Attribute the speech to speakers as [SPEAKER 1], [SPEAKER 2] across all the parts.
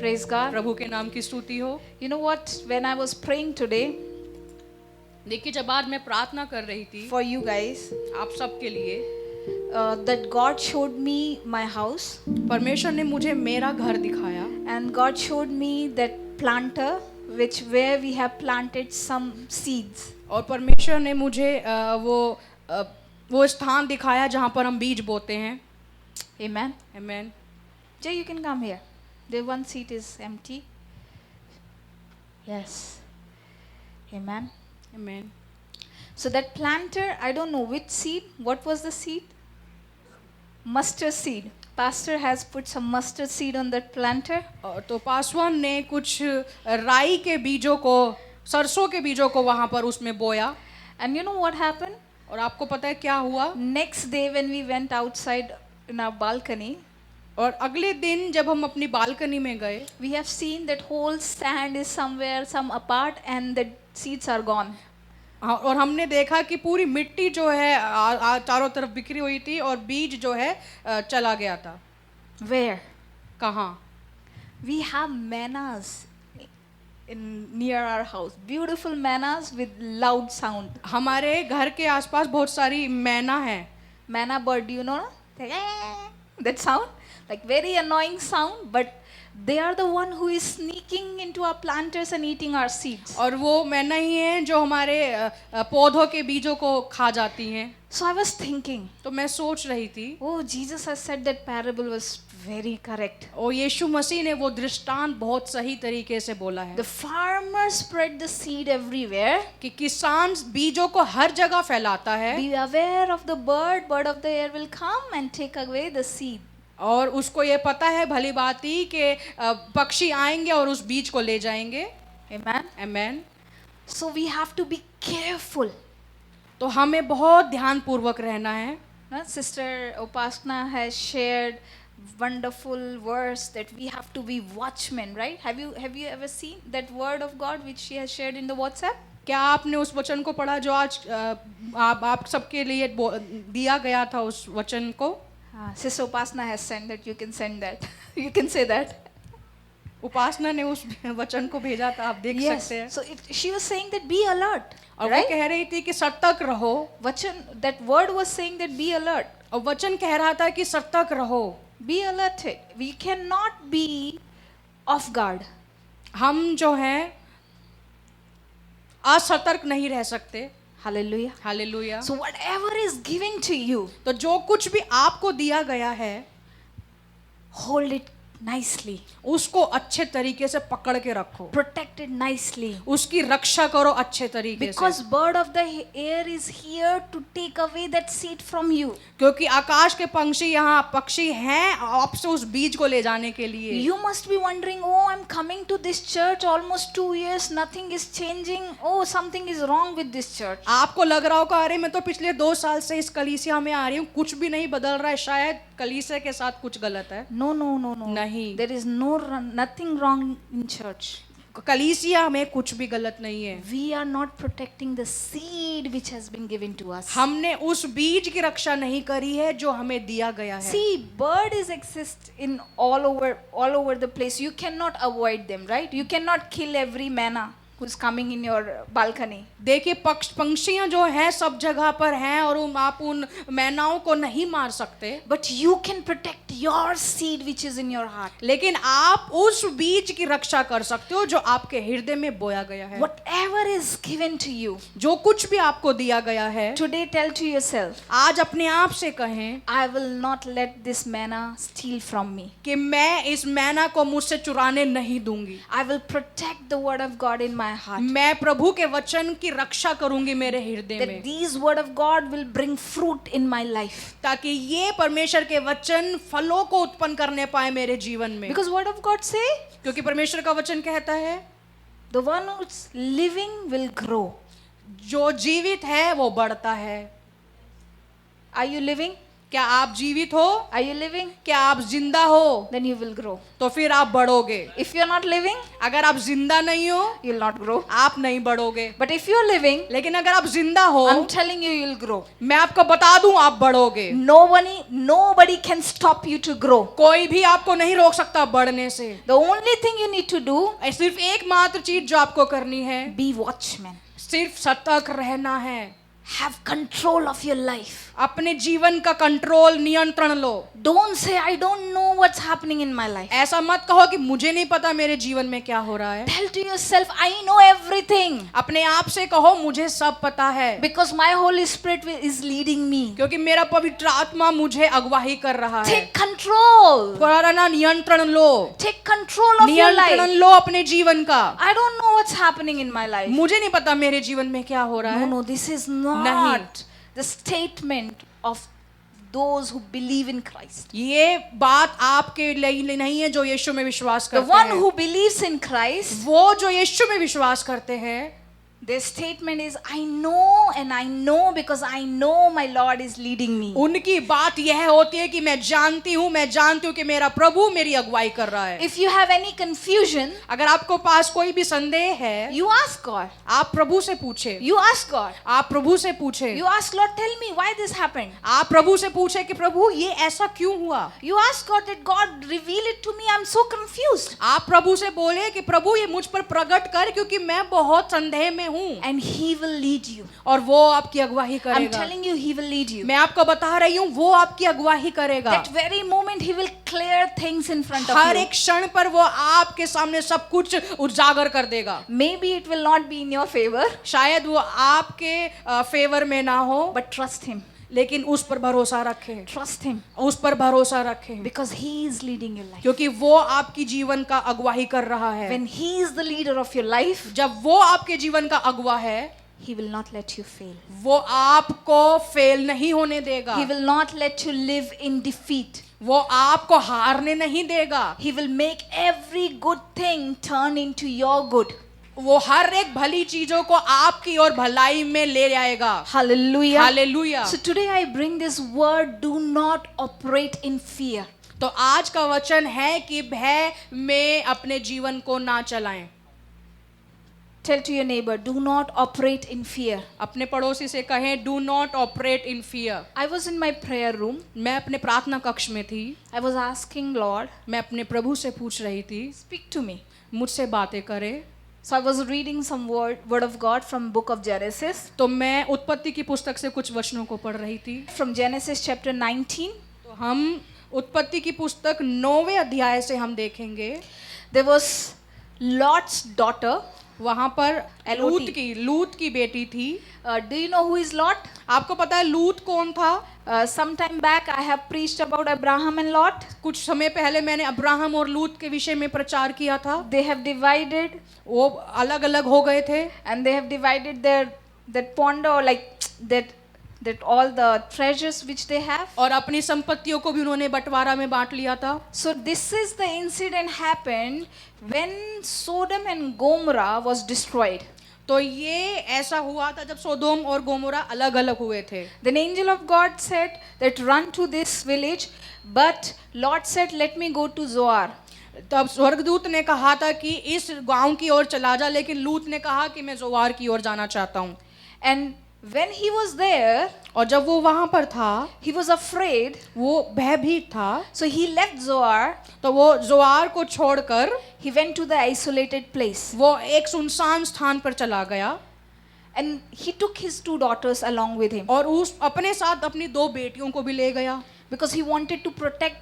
[SPEAKER 1] Praise God.
[SPEAKER 2] प्रभु के नाम की स्तुति हो।
[SPEAKER 1] You know what? When I was praying today
[SPEAKER 2] देखिए, जब आज मैं प्रार्थना कर रही थी
[SPEAKER 1] for you guys,
[SPEAKER 2] आप सबके लिए,
[SPEAKER 1] that God showed me my house,
[SPEAKER 2] परमेश्वर ने मुझे मेरा घर दिखाया
[SPEAKER 1] and God showed me that planter where we have planted some seeds.
[SPEAKER 2] और परमेश्वर ने मुझे वो स्थान दिखाया जहाँ पर हम बीज बोते हैं।
[SPEAKER 1] Amen.
[SPEAKER 2] आमीन।
[SPEAKER 1] Jay, you can come here. The one seat is empty. Yes. Amen.
[SPEAKER 2] आमीन।
[SPEAKER 1] So that planter, I don't know which seed. What was the seed? Mustard seed. Pastor has put some mustard seed on that planter.
[SPEAKER 2] तो पासवान ने कुछ राई के बीजों को, सरसों के बीजों को वहाँ पर उसमें बोया।
[SPEAKER 1] And you know what happened?
[SPEAKER 2] और आपको पता है क्या हुआ?
[SPEAKER 1] Next day when we went outside in our balcony,
[SPEAKER 2] और अगले दिन जब हम अपनी बालकनी में गए,
[SPEAKER 1] we have seen that whole sand is somewhere some apart and the seeds are gone.
[SPEAKER 2] और हमने देखा कि पूरी मिट्टी जो है चारों तरफ बिखरी हुई थी और बीज जो है चला गया था।
[SPEAKER 1] Where?
[SPEAKER 2] कहाँ?
[SPEAKER 1] We have mannas near our house. Beautiful mannas with loud sound.
[SPEAKER 2] हमारे घर के आसपास बहुत सारी मैना है।
[SPEAKER 1] Manna bird, do you know? That sound? Like very annoying sound, but they are the one who is sneaking into our planters and eating our seeds.
[SPEAKER 2] और वो मैना ही है जो हमारे पौधों के बीजों को खा जाती हैं।
[SPEAKER 1] So I was thinking,
[SPEAKER 2] तो मैं सोच रही थी,
[SPEAKER 1] oh, Jesus has said that parable was very correct.
[SPEAKER 2] और यीशु मसीह ने वो दृष्टांत बहुत सही तरीके से बोला है
[SPEAKER 1] The farmer spread the seed everywhere.
[SPEAKER 2] कि किसान बीजों को हर जगह फैलाता है
[SPEAKER 1] Be aware of the bird of the air will come and take away the seed.
[SPEAKER 2] और उसको ये पता है भली बाती कि पक्षी आएंगे और उस बीज को ले जाएंगे।
[SPEAKER 1] Amen.
[SPEAKER 2] आमीन।
[SPEAKER 1] So we have to be careful.
[SPEAKER 2] तो हमें बहुत ध्यानपूर्वक रहना है।
[SPEAKER 1] Sister Upasana has shared wonderful verse that we have to be watchmen, right? Have you ever seen that word of God which she has shared in the WhatsApp?
[SPEAKER 2] क्या आपने उस वचन को पढ़ा जो आज आप सबके लिए दिया गया था उस वचन को?
[SPEAKER 1] Sister Upasana has sent that. You can send that. You can say that.
[SPEAKER 2] उपासना ने उस वचन को भेजा था, आप देख सकते हैं।
[SPEAKER 1] So she was saying that be alert.
[SPEAKER 2] और वो कह रही थी कि सतर्क रहो।
[SPEAKER 1] वचन, that word was saying that be alert.
[SPEAKER 2] और वचन कह रहा था कि सतर्क रहो।
[SPEAKER 1] Be alerted. We cannot be off guard.
[SPEAKER 2] हम जो हैं असतर्क नहीं रह सकते।
[SPEAKER 1] Hallelujah.
[SPEAKER 2] Hallelujah.
[SPEAKER 1] So whatever is given to you,
[SPEAKER 2] तो जो कुछ भी आपको दिया गया है,
[SPEAKER 1] hold it nicely.
[SPEAKER 2] उसको अच्छे तरीके से पकड़ के रखो।
[SPEAKER 1] Protect it nicely.
[SPEAKER 2] उसकी रक्षा करो अच्छे तरीके से।
[SPEAKER 1] Because bird of the air is here to take away that seed from you.
[SPEAKER 2] क्योंकि आकाश के पंछी यहाँ पक्षी हैं आपसे उस बीज को ले जाने के लिए।
[SPEAKER 1] You must be wondering, oh, I'm coming to this church almost 2 years, nothing is changing. Oh, something is wrong with this church.
[SPEAKER 2] आपको लग रहा होगा अरे मैं तो पिछले 2 साल से इस कलीसिया में आ रही हूँ, कुछ भी नहीं बदल रहा है, शायद कलीसिया के साथ कुछ गलत है।
[SPEAKER 1] No.
[SPEAKER 2] नहीं।
[SPEAKER 1] There is nothing wrong in church.
[SPEAKER 2] कलीसिया में कुछ भी गलत नहीं है।
[SPEAKER 1] We are not protecting the seed which has been given to us.
[SPEAKER 2] हमने उस बीज की रक्षा नहीं करी है जो हमें दिया गया है।
[SPEAKER 1] See, bird is exist in all over the place. You cannot avoid them, right? You cannot kill every manna who's coming in your balcony.
[SPEAKER 2] देखिए पंछियां जो हैं सब जगह पर हैं और आप उन मैनाओं को नहीं मार सकते।
[SPEAKER 1] But you can protect your seed which is in your heart.
[SPEAKER 2] लेकिन आप उस बीज की रक्षा कर सकते हो जो आपके हृदय में बोया गया है।
[SPEAKER 1] Whatever is given to you,
[SPEAKER 2] जो कुछ भी आपको दिया गया है,
[SPEAKER 1] today tell to yourself,
[SPEAKER 2] आज अपने आप से कहें,
[SPEAKER 1] I will not let this manna steal from me.
[SPEAKER 2] कि मैं इस मैना को मुझसे चुराने नहीं दूंगी।
[SPEAKER 1] I will protect the word of God in my heart.
[SPEAKER 2] मैं प्रभु के वचन की रक्षा करूंगी मेरे हृदय
[SPEAKER 1] That
[SPEAKER 2] में,
[SPEAKER 1] these word of God will bring fruit in my life.
[SPEAKER 2] ताकि ये परमेश्वर के वचन फलों को उत्पन्न करने पाए मेरे जीवन में।
[SPEAKER 1] Because word of God say,
[SPEAKER 2] क्योंकि परमेश्वर का वचन कहता है,
[SPEAKER 1] the one who's living will grow.
[SPEAKER 2] जो जीवित है वो बढ़ता है।
[SPEAKER 1] Are you living?
[SPEAKER 2] क्या आप जीवित हो?
[SPEAKER 1] Are you living?
[SPEAKER 2] क्या आप जिंदा हो?
[SPEAKER 1] Then you will grow.
[SPEAKER 2] तो फिर आप बढ़ोगे।
[SPEAKER 1] If you're not living,
[SPEAKER 2] अगर आप जिंदा नहीं हो,
[SPEAKER 1] you'll not grow.
[SPEAKER 2] आप नहीं बढ़ोगे।
[SPEAKER 1] But if you're living,
[SPEAKER 2] लेकिन अगर आप जिंदा हो,
[SPEAKER 1] I'm telling you, you'll grow.
[SPEAKER 2] मैं आपको बता दूं, आप बढ़ोगे।
[SPEAKER 1] Nobody can stop you to grow.
[SPEAKER 2] कोई भी आपको नहीं रोक सकता बढ़ने से।
[SPEAKER 1] The only thing you need to do,
[SPEAKER 2] सिर्फ एकमात्र चीज जो आपको करनी है,
[SPEAKER 1] be watchman.
[SPEAKER 2] सिर्फ सतर्क रहना है।
[SPEAKER 1] Have control of your life.
[SPEAKER 2] अपने जीवन का कंट्रोल, नियंत्रण लो।
[SPEAKER 1] Don't say, I don't know what's happening in my life.
[SPEAKER 2] ऐसा मत कहो कि मुझे नहीं पता मेरे जीवन में क्या हो रहा है।
[SPEAKER 1] Tell to yourself, I know everything.
[SPEAKER 2] अपने आप से कहो, मुझे सब पता है,
[SPEAKER 1] Because my Holy Spirit is leading me.
[SPEAKER 2] क्योंकि मेरा पवित्र आत्मा मुझे अगुवाई कर रहा है।
[SPEAKER 1] Take control.
[SPEAKER 2] पुराना नियंत्रण लो,
[SPEAKER 1] Take control of your
[SPEAKER 2] नियंत्रण
[SPEAKER 1] life.
[SPEAKER 2] लो अपने जीवन का।
[SPEAKER 1] I don't know what's happening in my life.
[SPEAKER 2] मुझे नहीं पता मेरे जीवन में क्या हो रहा है।
[SPEAKER 1] No, this is not the statement of those who believe in Christ.
[SPEAKER 2] ये बात आपके लिए नहीं है जो यीशु में विश्वास
[SPEAKER 1] The
[SPEAKER 2] करते
[SPEAKER 1] one
[SPEAKER 2] हैं।
[SPEAKER 1] who believes in Christ,
[SPEAKER 2] वो जो यीशु में विश्वास करते हैं,
[SPEAKER 1] their statement is, I know and I know because I know my Lord is leading me.
[SPEAKER 2] उनकी बात यह होती है कि मैं जानती हूँ कि मेरा प्रभु मेरी अगुवाई कर रहा है।
[SPEAKER 1] If you have any confusion,
[SPEAKER 2] अगर आपको पास कोई भी संदेह है,
[SPEAKER 1] you ask God.
[SPEAKER 2] आप प्रभु से पूछे।
[SPEAKER 1] You ask God.
[SPEAKER 2] आप प्रभु से पूछे।
[SPEAKER 1] You ask, Lord, tell me why this happened.
[SPEAKER 2] आप प्रभु से पूछे कि प्रभु ये ऐसा क्यों हुआ।
[SPEAKER 1] You ask God that God reveal it to me. I'm so confused.
[SPEAKER 2] आप प्रभु से बोले कि प्रभु ये मुझ पर प्रकट कर, क्योंकि मैं बहुत संदेह में हूँ।
[SPEAKER 1] And He will lead you.
[SPEAKER 2] और वो आपकी अगुवाई
[SPEAKER 1] I'm
[SPEAKER 2] करेगा।
[SPEAKER 1] telling you, He will lead you.
[SPEAKER 2] मैं आपको बता रही हूँ, वो आपकी अगुवाई करेगा।
[SPEAKER 1] That very moment He will clear things in front of
[SPEAKER 2] her
[SPEAKER 1] you.
[SPEAKER 2] एक क्षण पर वो आपके सामने सब कुछ उजागर कर देगा।
[SPEAKER 1] Maybe it will not be in your favor,
[SPEAKER 2] शायद वो आपके फेवर में ना हो,
[SPEAKER 1] but trust Him.
[SPEAKER 2] लेकिन उस पर भरोसा रखें।
[SPEAKER 1] Trust Him
[SPEAKER 2] उस पर भरोसा रखें,
[SPEAKER 1] because He is leading your life.
[SPEAKER 2] क्योंकि वो आपकी जीवन का अगुवाई कर रहा है।
[SPEAKER 1] When He is the leader of your life,
[SPEAKER 2] जब वो आपके जीवन का अगुवा है,
[SPEAKER 1] He will not let you fail.
[SPEAKER 2] वो आपको फेल नहीं होने देगा।
[SPEAKER 1] He will not let you live in defeat.
[SPEAKER 2] वो आपको हारने नहीं देगा।
[SPEAKER 1] He will make every good thing turn into your good.
[SPEAKER 2] वो हर एक भली चीजों को आपकी और भलाई में ले आएगा।
[SPEAKER 1] Hallelujah.
[SPEAKER 2] Hallelujah.
[SPEAKER 1] So today I bring this word, do not operate in fear.
[SPEAKER 2] तो आज का वचन है कि भय में अपने जीवन को ना चलाएं।
[SPEAKER 1] Tell to your neighbor, do not operate in fear.
[SPEAKER 2] अपने पड़ोसी से कहें, do not operate in fear.
[SPEAKER 1] I was in my prayer room.
[SPEAKER 2] मैं अपने प्रार्थना कक्ष में थी।
[SPEAKER 1] I was asking Lord,
[SPEAKER 2] मैं अपने प्रभु से पूछ रही थी,
[SPEAKER 1] speak to me.
[SPEAKER 2] मुझसे बातें करे।
[SPEAKER 1] So I was reading some word of God from book of Genesis.
[SPEAKER 2] तो मैं उत्पत्ति की पुस्तक से कुछ वचनों को पढ़ रही थी।
[SPEAKER 1] From Genesis chapter 19.
[SPEAKER 2] तो हम उत्पत्ति की पुस्तक 9वें अध्याय से हम देखेंगे।
[SPEAKER 1] There was Lot's daughter.
[SPEAKER 2] वहां पर
[SPEAKER 1] L-O-T.
[SPEAKER 2] लूत की बेटी थी।
[SPEAKER 1] Do you know who is Lot?
[SPEAKER 2] आपको पता है लूत कौन था?
[SPEAKER 1] Some time back I have preached about Abraham and Lot.
[SPEAKER 2] कुछ समय पहले मैंने अब्राहम और लूत के विषय में प्रचार किया था।
[SPEAKER 1] They have divided,
[SPEAKER 2] वो अलग अलग हो गए थे,
[SPEAKER 1] and they have divided that ponder, or like that all the treasures which they have.
[SPEAKER 2] और अपनी संपत्तियों को भी उन्होंने बंटवारा में बांट लिया था।
[SPEAKER 1] So this is the incident happened when Sodom and Gomorrah was destroyed.
[SPEAKER 2] तो ये ऐसा हुआ था जब सोदोम और गोमोरा अलग अलग हुए थे।
[SPEAKER 1] Then angel of God said that run to this village, but Lot said, let me go to Zoar.
[SPEAKER 2] तब स्वर्गदूत ने कहा था कि इस गांव की ओर चला जा, लेकिन लूत ने कहा कि मैं जोआर की ओर जाना चाहता हूँ।
[SPEAKER 1] And when he was there,
[SPEAKER 2] और जब वो वहां पर था,
[SPEAKER 1] he was afraid.
[SPEAKER 2] वो भयभीत था।
[SPEAKER 1] So he left Zoar.
[SPEAKER 2] तो वो जोआर को छोड़कर
[SPEAKER 1] He went to the isolated place.
[SPEAKER 2] वो एक सुनसान स्थान पर चला गया।
[SPEAKER 1] And he took his 2 daughters along with him.
[SPEAKER 2] और उस अपने साथ अपनी 2 बेटियों को भी ले गया,
[SPEAKER 1] Because he wanted to protect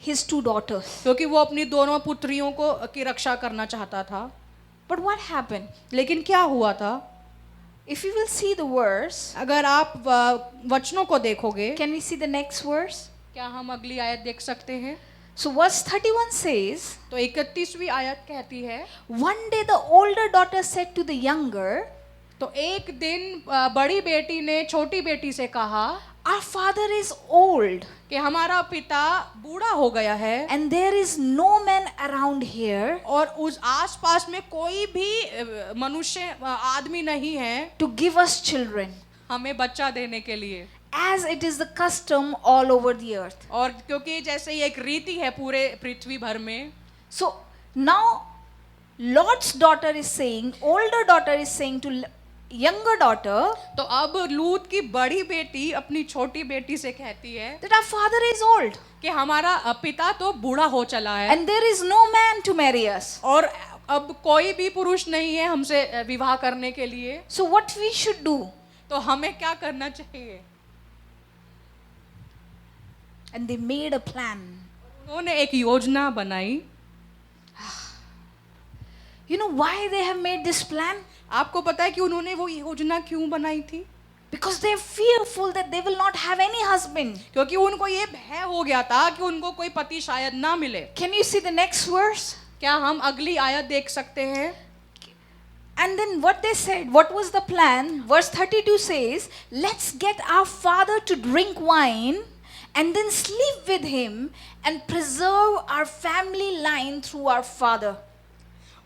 [SPEAKER 1] his 2 daughters.
[SPEAKER 2] क्योंकि वो अपनी दोनों पुत्रियों को की रक्षा करना चाहता था।
[SPEAKER 1] But what happened?
[SPEAKER 2] लेकिन क्या हुआ था?
[SPEAKER 1] If you will see the verse,
[SPEAKER 2] अगर आप वचनों को देखोगे,
[SPEAKER 1] can we see the next verse?
[SPEAKER 2] क्या हम अगली आयत देख सकते हैं?
[SPEAKER 1] So verse 31 says,
[SPEAKER 2] तो 31वीं आयत कहती है,
[SPEAKER 1] one day the older daughter said to the younger,
[SPEAKER 2] तो एक दिन बड़ी बेटी ने छोटी बेटी से कहा,
[SPEAKER 1] our father is old
[SPEAKER 2] कि हमारा पिता बूढ़ा हो गया है,
[SPEAKER 1] and there is no man around here
[SPEAKER 2] और उस आसपास में कोई भी मनुष्य आदमी नहीं है
[SPEAKER 1] to give us children.
[SPEAKER 2] हमें बच्चा देने के लिए।
[SPEAKER 1] as it is the custom all over the earth.
[SPEAKER 2] और क्योंकि जैसे ये एक रीति है पूरे पृथ्वी भर में,
[SPEAKER 1] So now Lot's daughter is saying, older daughter is saying to younger daughter
[SPEAKER 2] तो अब लूत की बड़ी बेटी अपनी छोटी बेटी से कहती है
[SPEAKER 1] that our father is old
[SPEAKER 2] कि हमारा पिता तो बूढ़ा हो चला है
[SPEAKER 1] and there is no man to marry us.
[SPEAKER 2] और अब कोई भी पुरुष नहीं है हमसे विवाह करने के लिए,
[SPEAKER 1] So what we should do?
[SPEAKER 2] तो हमें क्या करना चाहिए?
[SPEAKER 1] And they made a plan.
[SPEAKER 2] उन्होंने एक योजना बनाई.
[SPEAKER 1] You know why they have made this plan?
[SPEAKER 2] आपको पता है कि उन्होंने वो योजना क्यों बनाई थी?
[SPEAKER 1] Because they are fearful that they will not have any husband.
[SPEAKER 2] क्योंकि उनको ये भय हो गया था कि उनको कोई पति शायद ना मिले.
[SPEAKER 1] Can you see the next verse?
[SPEAKER 2] क्या हम अगली आयत देख सकते हैं?
[SPEAKER 1] And then what they said, what was the plan? Verse 32 says, let's get our father to drink wine and then sleep with him and preserve our family line through our father.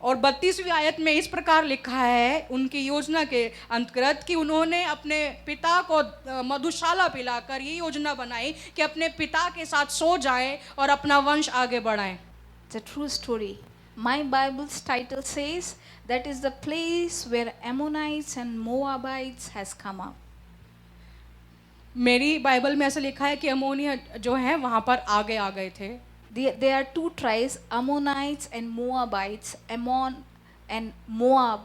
[SPEAKER 2] और 32वीं आयत में इस प्रकार लिखा है उनकी योजना के अंतर्गत कि उन्होंने अपने पिता को मधुशाला पिलाकर ये योजना बनाई कि अपने पिता के साथ सो जाएं और अपना वंश आगे बढ़ाएं.
[SPEAKER 1] It's a true story. My Bible's title says that is the place where Ammonites and Moabites has come up.
[SPEAKER 2] मेरी बाइबल में ऐसा लिखा है कि अमोनिया जो है वहां पर आगे आ गए थे.
[SPEAKER 1] There are two tribes, Ammonites and Moabites. Ammon and Moab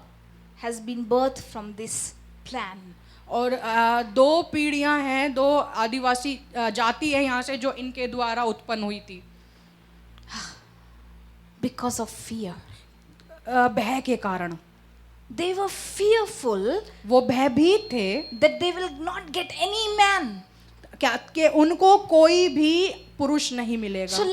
[SPEAKER 1] has been birthed from this plan.
[SPEAKER 2] और दो पीढ़ियां हैं, दो आदिवासी जाति है यहाँ से जो इनके द्वारा उत्पन्न हुई थी.
[SPEAKER 1] Because of fear.
[SPEAKER 2] भय के कारण.
[SPEAKER 1] They were fearful
[SPEAKER 2] वो भयभीत थे
[SPEAKER 1] that they will not get any man.
[SPEAKER 2] क्या कि उनको कोई भी पुरुष नहीं मिलेगा.
[SPEAKER 1] So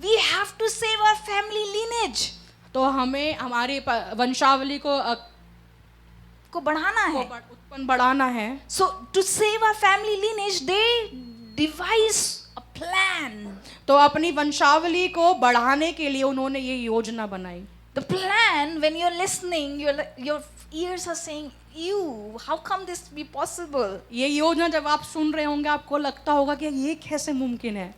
[SPEAKER 1] we have to save our family lineage.
[SPEAKER 2] तो हमें हमारी वंशावली
[SPEAKER 1] को बढ़ाना है.
[SPEAKER 2] उत्पन्न बढ़ाना है.
[SPEAKER 1] So to save our family lineage, they devise a plan.
[SPEAKER 2] तो अपनी वंशावली को बढ़ाने के लिए उन्होंने ये योजना बनाई.
[SPEAKER 1] The plan, when you're listening, your ears are saying, "Ew, how come this be possible?"
[SPEAKER 2] ये योजना जब आप सुन रहे होंगे आपको लगता होगा कि ये कैसे मुमकिन है.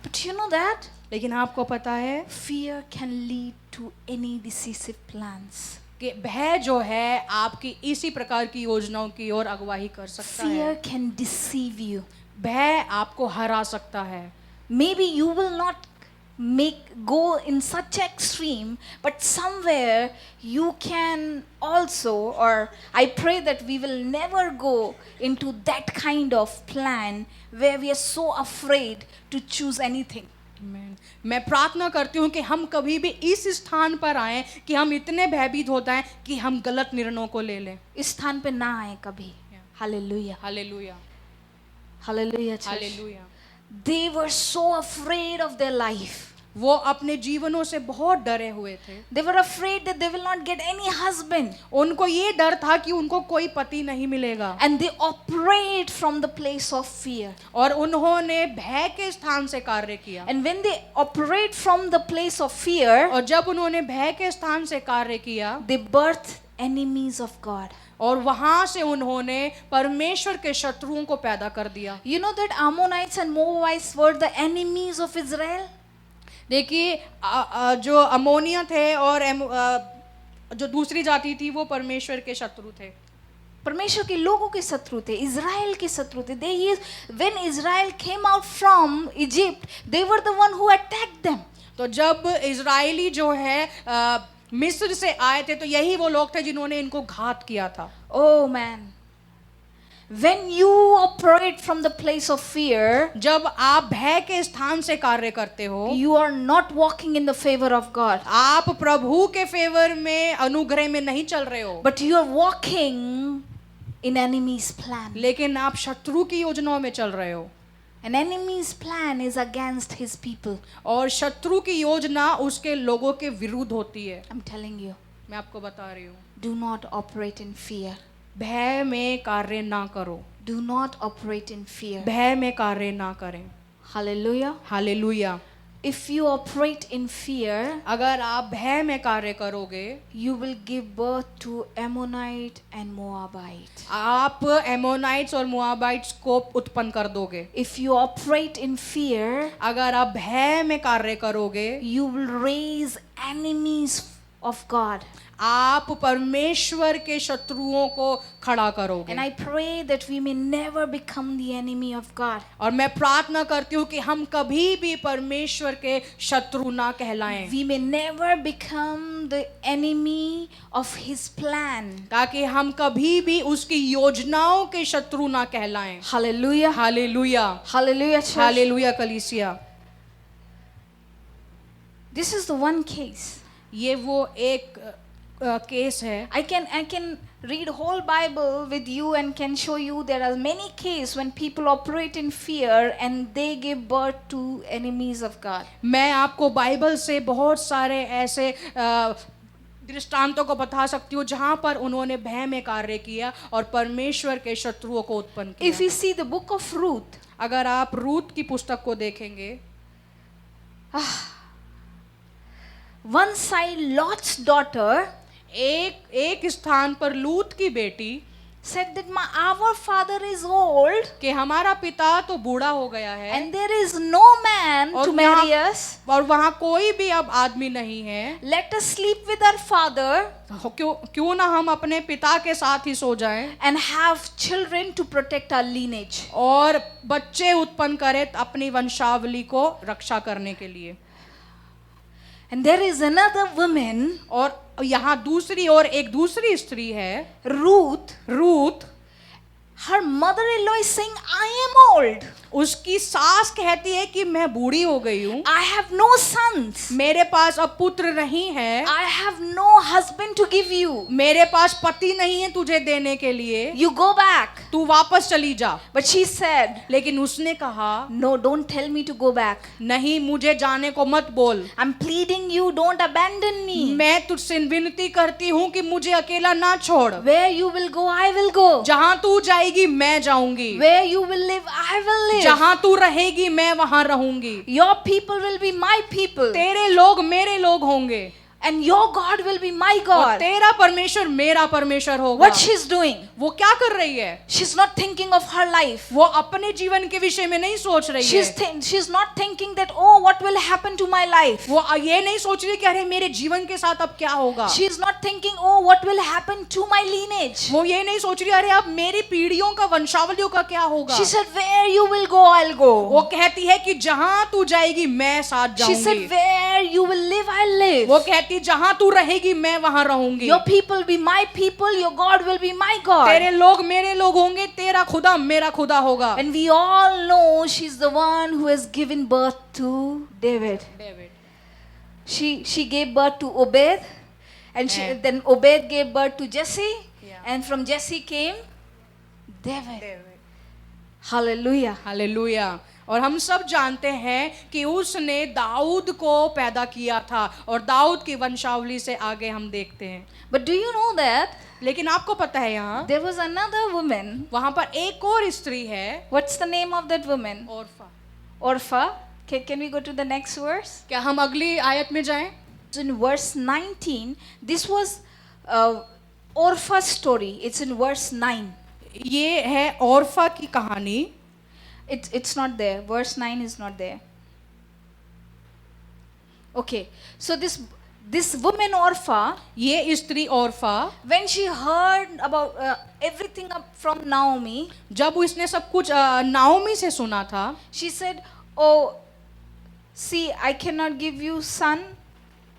[SPEAKER 1] But you know that
[SPEAKER 2] लेकिन आपको पता है
[SPEAKER 1] fear can lead to any decisive plans.
[SPEAKER 2] कि भय जो है आपकी इसी प्रकार की योजनाओं की ओर अगुवाही कर सकता है.
[SPEAKER 1] Fear can deceive you.
[SPEAKER 2] भय आपको हरा सकता है.
[SPEAKER 1] Maybe you will not go in such extreme, but somewhere you can also, or I pray that we will never go into that kind of plan where we are so afraid to choose anything.
[SPEAKER 2] मैं प्रार्थना करती हूँ कि हम कभी भी इस स्थान पर आए कि हम इतने भयभीत होते हैं कि हम गलत निर्णयों को ले लें.
[SPEAKER 1] इस स्थान पे ना आए कभी. Hallelujah.
[SPEAKER 2] Hallelujah.
[SPEAKER 1] Hallelujah, church.
[SPEAKER 2] Hallelujah.
[SPEAKER 1] They were so afraid of their life.
[SPEAKER 2] वो अपने जीवनों से बहुत डरे हुए थे.
[SPEAKER 1] They were afraid that they will not get any husband.
[SPEAKER 2] उनको ये डर था कि उनको कोई पति नहीं मिलेगा.
[SPEAKER 1] And they operate from the place of fear.
[SPEAKER 2] और उन्होंने भय के स्थान से कार्य किया.
[SPEAKER 1] And when they operate from the place of fear,
[SPEAKER 2] और जब उन्होंने भय के स्थान से कार्य किया,
[SPEAKER 1] they birth enemies of God.
[SPEAKER 2] और वहां से उन्होंने परमेश्वर के शत्रुओं को पैदा कर दिया.
[SPEAKER 1] You know that Ammonites and Moabites were the enemies of Israel?
[SPEAKER 2] देखिए जो अमोनिया थे और जो दूसरी जाति थी वो परमेश्वर के शत्रु थे.
[SPEAKER 1] परमेश्वर के लोगों के शत्रु थे, इज़राइल के शत्रु थे. When Israel came out from Egypt, they were the one who attacked them.
[SPEAKER 2] तो जब इजरायली जो है मिस्र से आए थे तो यही वो लोग थे जिन्होंने इनको घात किया था.
[SPEAKER 1] Oh man. When you operate from the place of fear,
[SPEAKER 2] जब आप भय के स्थान से कार्य करते हो,
[SPEAKER 1] you are not walking in the favor of God.
[SPEAKER 2] आप प्रभु के फेवर में अनुग्रह में नहीं चल रहे हो,
[SPEAKER 1] But you are walking in enemy's plan.
[SPEAKER 2] लेकिन आप शत्रु की योजनाओं में चल रहे हो.
[SPEAKER 1] An enemy's plan is against his people.
[SPEAKER 2] और शत्रु की योजना उसके लोगों के विरुद्ध होती है.
[SPEAKER 1] I'm telling you,
[SPEAKER 2] मैं आपको बता रही हूँ.
[SPEAKER 1] do not operate in fear.
[SPEAKER 2] भय में कार्य ना करो.
[SPEAKER 1] Do not operate in fear.
[SPEAKER 2] भय में कार्य ना करें.
[SPEAKER 1] Hallelujah.
[SPEAKER 2] Hallelujah.
[SPEAKER 1] if you operate in fear,
[SPEAKER 2] अगर आप भय में कार्य करोगे,
[SPEAKER 1] you will give birth to Ammonite and Moabite.
[SPEAKER 2] आप एमोनाइट्स और मोआबाइट्स को उत्पन्न कर दोगे।
[SPEAKER 1] If you operate in fear,
[SPEAKER 2] अगर आप भय में कार्य करोगे,
[SPEAKER 1] you will raise enemies of God.
[SPEAKER 2] आप परमेश्वर के शत्रुओं को खड़ा करोगे।
[SPEAKER 1] And I pray that we may never become the enemy of God.
[SPEAKER 2] और मैं प्रार्थना करती हूँ कि हम कभी भी परमेश्वर के शत्रु ना कहलाएं,
[SPEAKER 1] We may never become the enemy of His plan.
[SPEAKER 2] ताकि हम कभी भी उसकी योजनाओं के शत्रु ना कहलाएं।
[SPEAKER 1] Hallelujah.
[SPEAKER 2] Hallelujah,
[SPEAKER 1] Hallelujah, church.
[SPEAKER 2] Hallelujah कलीसिया।
[SPEAKER 1] This is the one case.
[SPEAKER 2] ये वो एक केस है।
[SPEAKER 1] I can read whole Bible with you and can show you there are many cases when people operate in fear and they give birth to enemies of God.
[SPEAKER 2] मैं आपको Bible से बहुत सारे ऐसे दृष्टांतों को बता सकती हूँ जहाँ पर उन्होंने भय में कार्य किया और परमेश्वर के शत्रुओं को उत्पन्न
[SPEAKER 1] If
[SPEAKER 2] किया।
[SPEAKER 1] we see the book of Ruth,
[SPEAKER 2] अगर आप रूत की पुस्तक को देखेंगे,
[SPEAKER 1] one side Lot's daughter
[SPEAKER 2] एक स्थान पर लूत की बेटी
[SPEAKER 1] said that our father is old
[SPEAKER 2] कि हमारा पिता तो बूढ़ा हो गया है
[SPEAKER 1] and there is no man
[SPEAKER 2] और
[SPEAKER 1] to marry us.
[SPEAKER 2] और वहाँ कोई भी अब आदमी नहीं है।
[SPEAKER 1] Let us sleep with our father
[SPEAKER 2] क्यों ना हम अपने पिता के साथ ही सो जाएं
[SPEAKER 1] and have children to protect our lineage.
[SPEAKER 2] और बच्चे उत्पन्न करें अपनी वंशावली को रक्षा करने के लिए।
[SPEAKER 1] And there is another woman,
[SPEAKER 2] और यहाँ दूसरी ओर एक दूसरी स्त्री है, Ruth.
[SPEAKER 1] her mother-in-law is saying, I am old.
[SPEAKER 2] उसकी सास कहती है कि मैं बूढ़ी हो गई हूँ,
[SPEAKER 1] I have no sons.
[SPEAKER 2] मेरे पास अब पुत्र नहीं है,
[SPEAKER 1] I have no husband to give you.
[SPEAKER 2] मेरे पास पति नहीं है तुझे देने के लिए,
[SPEAKER 1] You go back.
[SPEAKER 2] तू वापस चली जा।
[SPEAKER 1] But she said,
[SPEAKER 2] लेकिन उसने कहा,
[SPEAKER 1] no, don't tell me to go back.
[SPEAKER 2] नहीं, मुझे जाने को मत बोल।
[SPEAKER 1] I'm pleading you, don't abandon me.
[SPEAKER 2] मैं तुझसे विनती करती हूँ कि मुझे अकेला ना छोड़।
[SPEAKER 1] Where you will go, I will go.
[SPEAKER 2] जहाँ तू जाएगी मैं जाऊंगी,
[SPEAKER 1] Where you will live, I will live.
[SPEAKER 2] जहाँ तू रहेगी मैं वहाँ रहूंगी।
[SPEAKER 1] Your people will be my people.
[SPEAKER 2] तेरे लोग मेरे लोग होंगे
[SPEAKER 1] And your God will be my
[SPEAKER 2] और
[SPEAKER 1] God.
[SPEAKER 2] तेरा परमेश्वर मेरा परमेश्वर होगा।
[SPEAKER 1] What she's doing?
[SPEAKER 2] वो क्या कर रही है?
[SPEAKER 1] She's not thinking of her life.
[SPEAKER 2] वो अपने जीवन के विषय में नहीं सोच रही है।
[SPEAKER 1] She's not thinking that, oh, what will happen to my life.
[SPEAKER 2] वो ये नहीं सोच रही कि अरे मेरे जीवन के साथ अब क्या होगा।
[SPEAKER 1] She's not thinking, oh, what will happen to my lineage.
[SPEAKER 2] वो ये नहीं सोच रही अरे अब मेरी पीढ़ियों का वंशावलियों का क्या होगा।
[SPEAKER 1] She said, where you will go, I'll go.
[SPEAKER 2] वो कहती है कि जहाँ तू जाएगी मैं साथ
[SPEAKER 1] She said,
[SPEAKER 2] जाऊंगी।
[SPEAKER 1] where you will live, I'll live.
[SPEAKER 2] वो कहती जहाँ तू रहेगी मैं वहाँ रहूंगी।
[SPEAKER 1] Your people be my people, your God will be my God.
[SPEAKER 2] तेरे लोग मेरे लोग होंगे, तेरा खुदा मेरा खुदा होगा।
[SPEAKER 1] And we all know she's the one who has given birth to David. She gave birth to Obed, and then Obed gave birth to Jesse, and from Jesse came David. Hallelujah.
[SPEAKER 2] Hallelujah. और हम सब जानते हैं कि उसने दाऊद को पैदा किया था और दाऊद की वंशावली से आगे हम देखते हैं।
[SPEAKER 1] But do you know that
[SPEAKER 2] लेकिन आपको पता है यहाँ
[SPEAKER 1] there was another woman?
[SPEAKER 2] वहाँ पर एक और स्त्री है।
[SPEAKER 1] What's the name of that woman? Orpha. Can we go to the next verse?
[SPEAKER 2] क्या हम अगली आयत में जाएं?
[SPEAKER 1] In verse 19, this was Orpha's story. It's in verse 9.
[SPEAKER 2] ये है ओरफा की कहानी।
[SPEAKER 1] It's not there. Verse 9 is not there. Okay, so this woman Orpha,
[SPEAKER 2] ये स्त्री ओरफा,
[SPEAKER 1] when she heard about everything from Naomi,
[SPEAKER 2] जब उसने सब कुछ नाओमी से सुना था,
[SPEAKER 1] she said, oh, see, I cannot give you son.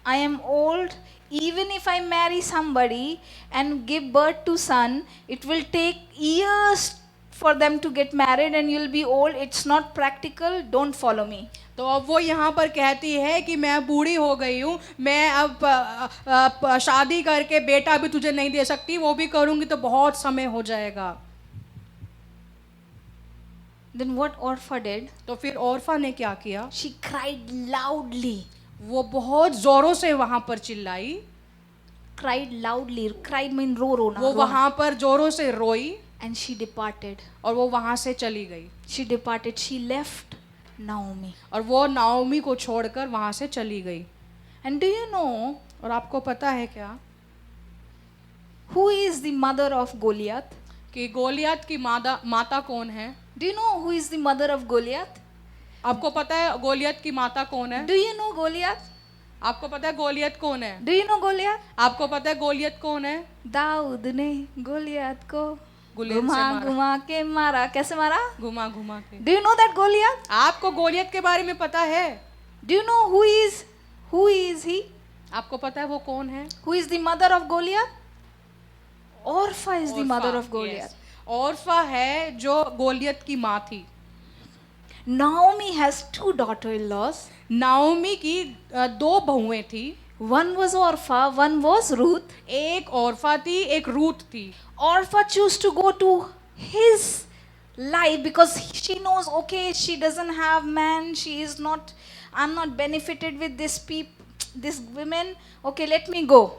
[SPEAKER 1] I am old. Even if I marry somebody and give birth to son, it will take years for them to get married and you'll be old. It's not practical. Don't follow me.
[SPEAKER 2] तो अब वो यहाँ पर कहती है कि मैं बूढ़ी हो गई हूँ, मैं अब शादी करके बेटा भी तुझे नहीं दे सकती, वो भी करूँगी तो बहुत समय हो जाएगा।
[SPEAKER 1] Then what Orpha did?
[SPEAKER 2] तो फिर ओरफा ने क्या किया?
[SPEAKER 1] She cried loudly.
[SPEAKER 2] वो बहुत जोरों से वहाँ पर चिल्लाई।
[SPEAKER 1] Cried loudly. Cried mean ro na.
[SPEAKER 2] वो वहाँ पर जोरों से रोई
[SPEAKER 1] And she departed.
[SPEAKER 2] और वो वहाँ से चली गई।
[SPEAKER 1] She departed. She left Naomi.
[SPEAKER 2] और वो नाओमी को छोड़कर वहां से चली गई।
[SPEAKER 1] And do you know
[SPEAKER 2] और आपको पता है क्या
[SPEAKER 1] who is the mother of Goliath?
[SPEAKER 2] कि गोलियत की माता कौन है?
[SPEAKER 1] Do you know who is the mother of Goliath?
[SPEAKER 2] आपको पता है गोलियत की माता कौन है?
[SPEAKER 1] Do you know Goliath?
[SPEAKER 2] आपको पता है गोलियत कौन है?
[SPEAKER 1] Do you know Goliath?
[SPEAKER 2] आपको पता है गोलियत कौन है?
[SPEAKER 1] दाऊद ने गोलियत को
[SPEAKER 2] गुलेल से
[SPEAKER 1] घुमा
[SPEAKER 2] मारा।
[SPEAKER 1] घुमा के मारा। कैसे मारा?
[SPEAKER 2] घुमा घुमा के।
[SPEAKER 1] Do you know that Goliath?
[SPEAKER 2] आपको गोलियत के बारे में पता है?
[SPEAKER 1] Do you know who is he?
[SPEAKER 2] आपको पता है वो कौन है?
[SPEAKER 1] Who is the mother of Goliath? Orpha is the mother
[SPEAKER 2] ओरफा,
[SPEAKER 1] of Goliath.
[SPEAKER 2] yes. ओरफा है जो गोलियत की माँ थी।
[SPEAKER 1] Naomi has two daughter-in-laws.
[SPEAKER 2] Naomi की दो बहुएं थी।
[SPEAKER 1] One was Orpha, one was Ruth.
[SPEAKER 2] एक ओरफा थी, एक रूत थी।
[SPEAKER 1] Orpha chose to go to his life because she knows, okay, she doesn't have man, I'm not benefited with this women, okay, let me go.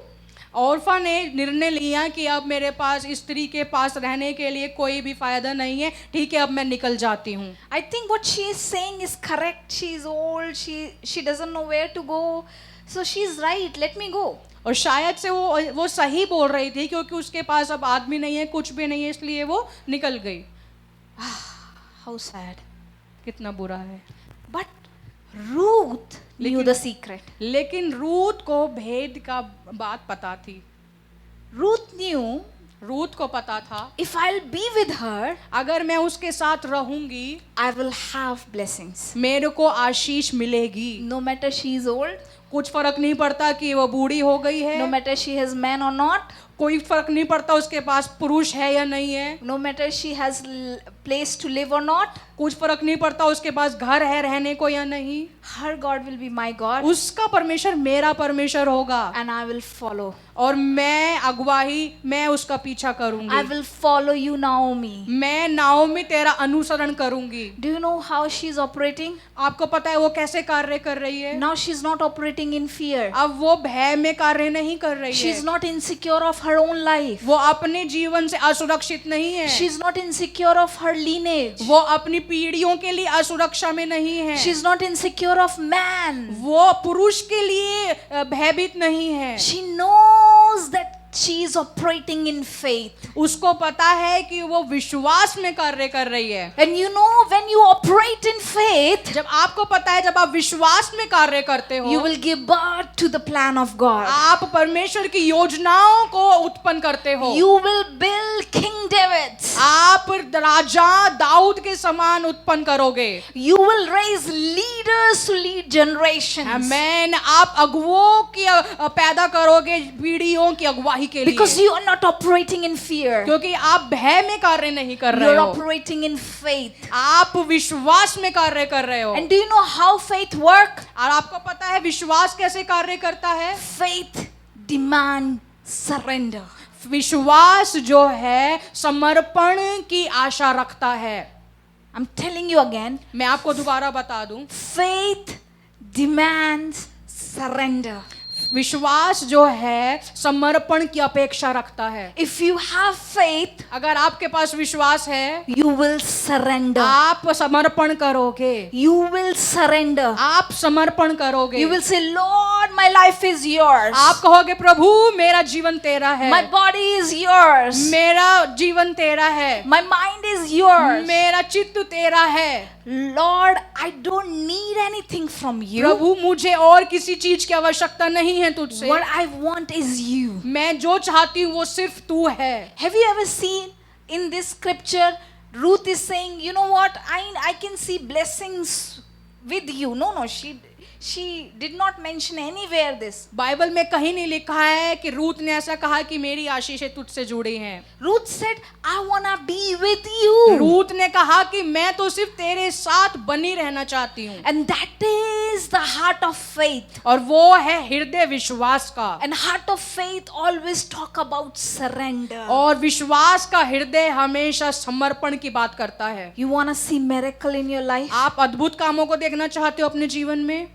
[SPEAKER 2] ओरफा ने निर्णय लिया कि अब मेरे पास स्त्री के पास रहने के लिए कोई भी फायदा नहीं है, ठीक है अब मैं निकल जाती हूँ।
[SPEAKER 1] I think what she is saying is correct. She is old, she doesn't know where to go, so she is right, let me go.
[SPEAKER 2] और शायद से वो सही बोल रही थी क्योंकि उसके पास अब आदमी नहीं है, कुछ भी नहीं है, इसलिए वो निकल गई।
[SPEAKER 1] How sad.
[SPEAKER 2] कितना बुरा है।
[SPEAKER 1] But Ruth knew the secret.
[SPEAKER 2] लेकिन रूत को भेद का बात पता थी।
[SPEAKER 1] Ruth knew,
[SPEAKER 2] रूत को पता था
[SPEAKER 1] if I'll be with her,
[SPEAKER 2] अगर मैं उसके साथ रहूंगी
[SPEAKER 1] I will have blessings.
[SPEAKER 2] मेरे को आशीष मिलेगी।
[SPEAKER 1] No matter she is old,
[SPEAKER 2] कुछ फर्क नहीं पड़ता कि वो बूढ़ी हो गई है,
[SPEAKER 1] no matter she has man or not,
[SPEAKER 2] कोई फर्क नहीं पड़ता उसके पास पुरुष है या नहीं है,
[SPEAKER 1] no matter she has place to live or not,
[SPEAKER 2] कुछ फर्क नहीं पड़ता उसके पास घर है रहने को या नहीं,
[SPEAKER 1] her God will be my God
[SPEAKER 2] उसका परमेश्वर मेरा परमेश्वर होगा
[SPEAKER 1] and I will follow.
[SPEAKER 2] और मैं उसका पीछा
[SPEAKER 1] I
[SPEAKER 2] करूंगी।
[SPEAKER 1] will follow you, Naomi.
[SPEAKER 2] मैं नाओमी तेरा अनुसरण करूंगी।
[SPEAKER 1] Do you know how she is operating?
[SPEAKER 2] आपको पता है वो कैसे कार्य कर रही है?
[SPEAKER 1] Now she is not operating in fear.
[SPEAKER 2] अब वो भय में कार्य नहीं कर रही
[SPEAKER 1] She
[SPEAKER 2] है,
[SPEAKER 1] is not insecure of her own life.
[SPEAKER 2] वो अपने जीवन से असुरक्षित नहीं है,
[SPEAKER 1] She is not insecure of her lineage.
[SPEAKER 2] वो अपनी पीढ़ियों के लिए असुरक्षा में नहीं है,
[SPEAKER 1] She is not insecure of man.
[SPEAKER 2] वो पुरुष के लिए भयभीत नहीं है।
[SPEAKER 1] She knows that she is operating in faith.
[SPEAKER 2] उसको पता है कि वो विश्वास में कार्य कर रही है।
[SPEAKER 1] And you know, when you operate in faith,
[SPEAKER 2] जब आपको पता है, जब आप विश्वास में कार्य करते हो,
[SPEAKER 1] you will give birth to the plan of God.
[SPEAKER 2] आप परमेश्वर की योजनाओं को उत्पन्न करते हो।
[SPEAKER 1] You will build King Davids.
[SPEAKER 2] आप राजा दाऊद के समान उत्पन्न करोगे।
[SPEAKER 1] You will raise leaders to lead generations.
[SPEAKER 2] आमेन। आप अगुवों की पैदा करोगे पीढ़ियों की अगुवाई के लिए,
[SPEAKER 1] Because you are not operating in fear.
[SPEAKER 2] क्योंकि आप भय में कार्य नहीं कर
[SPEAKER 1] You
[SPEAKER 2] रहे
[SPEAKER 1] are
[SPEAKER 2] हो,
[SPEAKER 1] operating in faith.
[SPEAKER 2] आप विश्वास में कार्य कर रहे हो।
[SPEAKER 1] And do you know how faith works?
[SPEAKER 2] और आपको पता है विश्वास कैसे कार्य करता है?
[SPEAKER 1] Faith demands surrender.
[SPEAKER 2] विश्वास जो है समर्पण की आशा रखता है।
[SPEAKER 1] I'm telling you again,
[SPEAKER 2] मैं आपको दोबारा बता दूं,
[SPEAKER 1] faith demands surrender.
[SPEAKER 2] विश्वास जो है समर्पण की अपेक्षा रखता है।
[SPEAKER 1] If you have faith,
[SPEAKER 2] अगर आपके पास विश्वास है,
[SPEAKER 1] you will surrender.
[SPEAKER 2] आप समर्पण करोगे,
[SPEAKER 1] You will surrender.
[SPEAKER 2] आप समर्पण करोगे।
[SPEAKER 1] You will say, Lord, my life is yours.
[SPEAKER 2] आप कहोगे प्रभु मेरा जीवन तेरा है,
[SPEAKER 1] My body is yours.
[SPEAKER 2] मेरा जीवन तेरा है,
[SPEAKER 1] My mind is yours.
[SPEAKER 2] मेरा चित्त तेरा है।
[SPEAKER 1] Lord, I don't need anything from you.
[SPEAKER 2] प्रभु मुझे और किसी चीज की आवश्यकता नहीं है तुझसे,
[SPEAKER 1] What I want is you.
[SPEAKER 2] मैं जो चाहती हूँ वो सिर्फ तू है।
[SPEAKER 1] Have you ever seen in this scripture, Ruth is saying, you know what, I can see blessings with you. No, she did not mention anywhere this.
[SPEAKER 2] Bible में कहीं नहीं लिखा है कि रूत ने ऐसा कहा कि मेरी आशीषें तुझसे जुड़ी हैं।
[SPEAKER 1] Ruth said, I wanna be with you.
[SPEAKER 2] Ruth ने कहा कि मैं तो सिर्फ तेरे साथ बनी रहना चाहती हूँ।
[SPEAKER 1] And that is the heart of faith.
[SPEAKER 2] और वो है हृदय विश्वास का।
[SPEAKER 1] And heart of faith always talk about surrender.
[SPEAKER 2] और विश्वास का हृदय हमेशा समर्पण की बात करता है।
[SPEAKER 1] You wanna see miracle in your life?
[SPEAKER 2] आप अद्भुत कामों को देखना चाहते हो अपने जीवन में?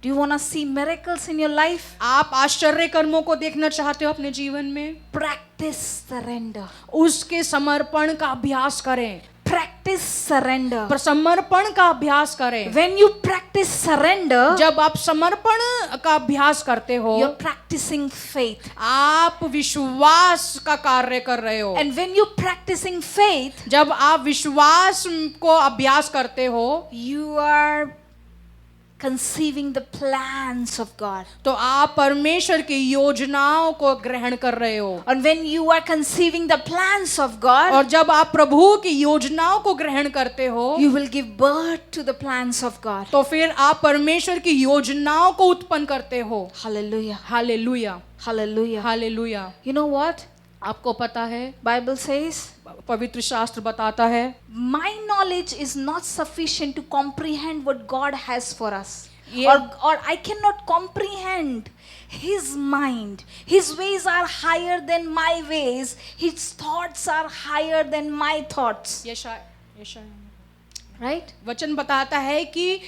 [SPEAKER 1] Do you wanna see miracles in your life?
[SPEAKER 2] आप आश्चर्य कर्मों को देखना चाहते हो अपने जीवन में?
[SPEAKER 1] Practice surrender.
[SPEAKER 2] उसके समर्पण का अभ्यास करें।
[SPEAKER 1] practice surrender.
[SPEAKER 2] पर समर्पण का अभ्यास करें।
[SPEAKER 1] When you practice surrender,
[SPEAKER 2] जब आप समर्पण का अभ्यास करते हो,
[SPEAKER 1] you're practicing faith.
[SPEAKER 2] आप विश्वास का कार्य कर रहे हो।
[SPEAKER 1] And when you're practicing faith,
[SPEAKER 2] जब आप विश्वास को अभ्यास करते हो,
[SPEAKER 1] you are conceiving the plans of God.
[SPEAKER 2] तो आप परमेश्वर की योजनाओं को ग्रहण कर रहे हो।
[SPEAKER 1] And when you are conceiving the plans of God,
[SPEAKER 2] और जब आप प्रभु की योजनाओं को ग्रहण करते हो,
[SPEAKER 1] you will give birth to the plans of God.
[SPEAKER 2] तो फिर आप परमेश्वर की योजनाओं को उत्पन्न करते हो।
[SPEAKER 1] Hallelujah.
[SPEAKER 2] Hallelujah,
[SPEAKER 1] Hallelujah.
[SPEAKER 2] Hallelujah.
[SPEAKER 1] You know what?
[SPEAKER 2] आपको पता है,
[SPEAKER 1] Bible says,
[SPEAKER 2] पवित्र शास्त्र बताता है,
[SPEAKER 1] my knowledge is not sufficient to comprehend what God has for us.
[SPEAKER 2] Yeah.
[SPEAKER 1] Or I cannot comprehend His mind. His ways are higher than my ways. His thoughts are higher than my thoughts.
[SPEAKER 2] यशाया
[SPEAKER 1] Right?
[SPEAKER 2] वचन बताता है कि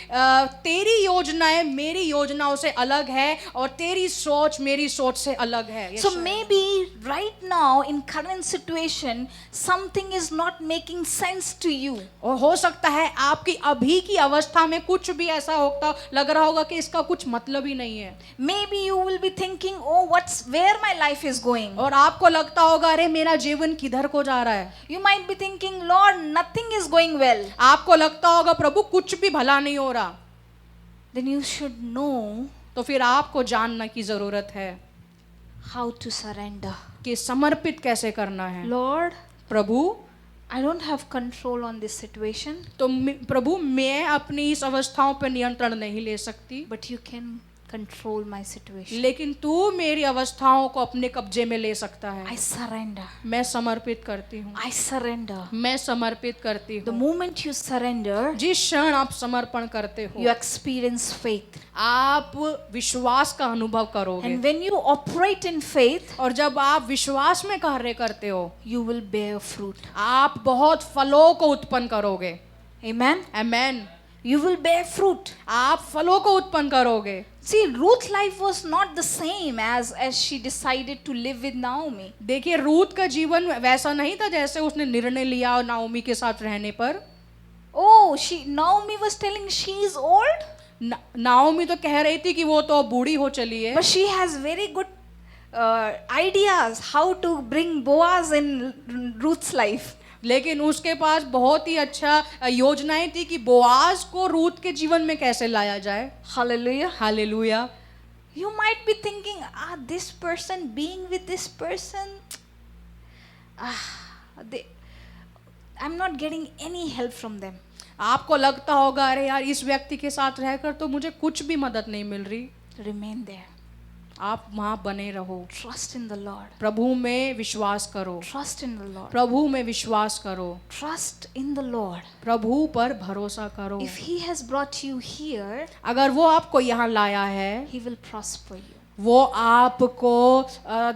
[SPEAKER 2] तेरी योजनाएं मेरी योजनाओं से अलग है और तेरी सोच मेरी सोच से अलग है।
[SPEAKER 1] So maybe right now in current situation something is not making sense to you.
[SPEAKER 2] और हो सकता है आपकी अभी की अवस्था में कुछ भी ऐसा होता लग रहा होगा कि इसका कुछ मतलब ही नहीं है।
[SPEAKER 1] Maybe you will be thinking, oh, where my life is going.
[SPEAKER 2] और आपको लगता होगा अरे मेरा जीवन किधर को जा रहा है।
[SPEAKER 1] You might be thinking, Lord, nothing is going well.
[SPEAKER 2] आपको लगता होगा प्रभु कुछ भी भला नहीं हो रहा।
[SPEAKER 1] Then you should know
[SPEAKER 2] तो फिर आपको जानना की जरूरत है
[SPEAKER 1] how to surrender.
[SPEAKER 2] कि समर्पित कैसे करना है।
[SPEAKER 1] Lord,
[SPEAKER 2] Prabhu,
[SPEAKER 1] I don't have control on this situation,
[SPEAKER 2] तो प्रभु मैं अपनी इस अवस्थाओं पर नियंत्रण नहीं ले सकती,
[SPEAKER 1] but you can control my situation.
[SPEAKER 2] लेकिन तू मेरी अवस्थाओं को अपने कब्जे में ले सकता है।
[SPEAKER 1] I surrender.
[SPEAKER 2] मैं समर्पित करती हूँ,
[SPEAKER 1] I surrender.
[SPEAKER 2] मैं समर्पित करती
[SPEAKER 1] The
[SPEAKER 2] हूँ।
[SPEAKER 1] moment you surrender,
[SPEAKER 2] जिस क्षण आप समर्पण करते हो,
[SPEAKER 1] you experience faith.
[SPEAKER 2] आप विश्वास का अनुभव करोगे।
[SPEAKER 1] And when you operate in faith,
[SPEAKER 2] और जब आप विश्वास में कार्य करते हो,
[SPEAKER 1] you will bear fruit.
[SPEAKER 2] आप बहुत फलों को उत्पन्न करोगे।
[SPEAKER 1] Amen?
[SPEAKER 2] Amen.
[SPEAKER 1] You will bear fruit.
[SPEAKER 2] आप फलों को उत्पन्न करोगे।
[SPEAKER 1] See, Ruth's life was not the same as she decided to live with Naomi.
[SPEAKER 2] देखिए रूत का जीवन वैसा नहीं था जैसे उसने निर्णय लिया नाओमी के साथ रहने पर।
[SPEAKER 1] Oh, Naomi was telling she is old,
[SPEAKER 2] Naomi तो कह रही थी कि वो तो बूढ़ी हो चली है,
[SPEAKER 1] but she has very good ideas how to bring Boaz in Ruth's life.
[SPEAKER 2] लेकिन उसके पास बहुत ही अच्छा योजनाएं थी कि बोआज को रूत के जीवन में कैसे लाया जाए।
[SPEAKER 1] Hallelujah.
[SPEAKER 2] Hallelujah.
[SPEAKER 1] You might be thinking, this person being with this person, I'm not getting any help from them.
[SPEAKER 2] आपको लगता होगा अरे यार इस व्यक्ति के साथ रहकर तो मुझे कुछ भी मदद नहीं मिल रही।
[SPEAKER 1] Remain there.
[SPEAKER 2] आप वहां बने रहो।
[SPEAKER 1] Trust in the Lord.
[SPEAKER 2] प्रभु में विश्वास करो।
[SPEAKER 1] Trust in the Lord.
[SPEAKER 2] प्रभु में विश्वास करो।
[SPEAKER 1] Trust in the Lord.
[SPEAKER 2] प्रभु पर भरोसा करो।
[SPEAKER 1] If He has brought you here,
[SPEAKER 2] अगर वो आपको यहाँ लाया है,
[SPEAKER 1] He will prosper you.
[SPEAKER 2] वो आपको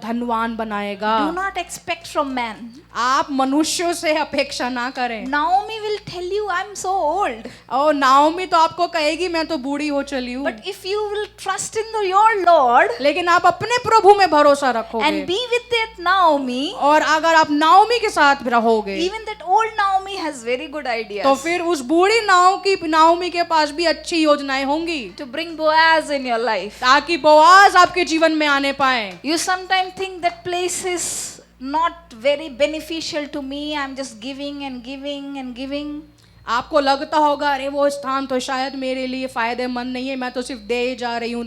[SPEAKER 2] धनवान बनाएगा।
[SPEAKER 1] Do not expect from man.
[SPEAKER 2] आप मनुष्यों से अपेक्षा ना करें।
[SPEAKER 1] Naomi will tell you, I'm so old.
[SPEAKER 2] और नाओमी तो आपको कहेगी मैं तो बूढ़ी हो चली हूँ।
[SPEAKER 1] But if you will trust in your Lord
[SPEAKER 2] लेकिन आप अपने प्रभु में भरोसा रखोगे
[SPEAKER 1] and be with that Naomi,
[SPEAKER 2] और अगर आप नाओमी के साथ रहोगे,
[SPEAKER 1] even that old Naomi has very good ideas
[SPEAKER 2] तो फिर उस बूढ़ी नाओमी के पास भी अच्छी योजनाएं होंगी
[SPEAKER 1] to bring Boaz in your life.
[SPEAKER 2] ताकि बोआज आपके जीवन में आने पाए।
[SPEAKER 1] You sometimes think that place is not very beneficial to me. I'm just giving and giving and giving.
[SPEAKER 2] आपको लगता होगा अरे वो स्थान तो शायद मेरे लिए फायदेमंद नहीं है, मैं तो सिर्फ दे जा रही हूँ।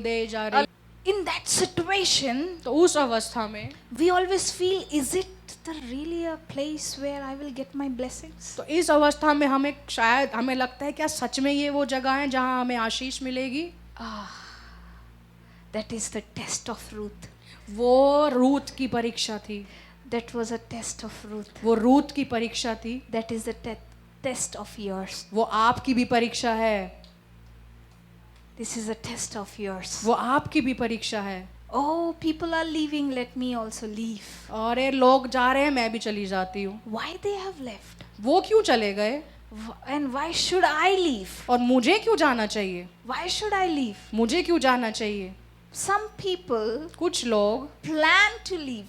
[SPEAKER 1] In that situation,
[SPEAKER 2] तो उस अवस्था में
[SPEAKER 1] we always feel, is it really a place where I will get my blessings?
[SPEAKER 2] तो इस अवस्था में हमें लगता है क्या सच में ये वो जगह है जहाँ हमें आशीष मिलेगी?
[SPEAKER 1] That is the test of Ruth.
[SPEAKER 2] वो रूत की परीक्षा थी।
[SPEAKER 1] That was a test of Ruth.
[SPEAKER 2] वो रूत की परीक्षा थी।
[SPEAKER 1] That is the test of yours.
[SPEAKER 2] वो आपकी भी परीक्षा है।
[SPEAKER 1] This is a test of yours.
[SPEAKER 2] वो आपकी भी परीक्षा है।
[SPEAKER 1] Oh, people are leaving, let me also leave.
[SPEAKER 2] और ये लोग जा रहे हैं, मैं भी चली जाती हूँ।
[SPEAKER 1] Why they have left?
[SPEAKER 2] वो क्यों चले गए?
[SPEAKER 1] And why should I leave?
[SPEAKER 2] और मुझे क्यों जाना चाहिए?
[SPEAKER 1] Why should I leave?
[SPEAKER 2] मुझे क्यों जाना चाहिए?
[SPEAKER 1] Some people
[SPEAKER 2] कुछ लोग
[SPEAKER 1] plan to leave.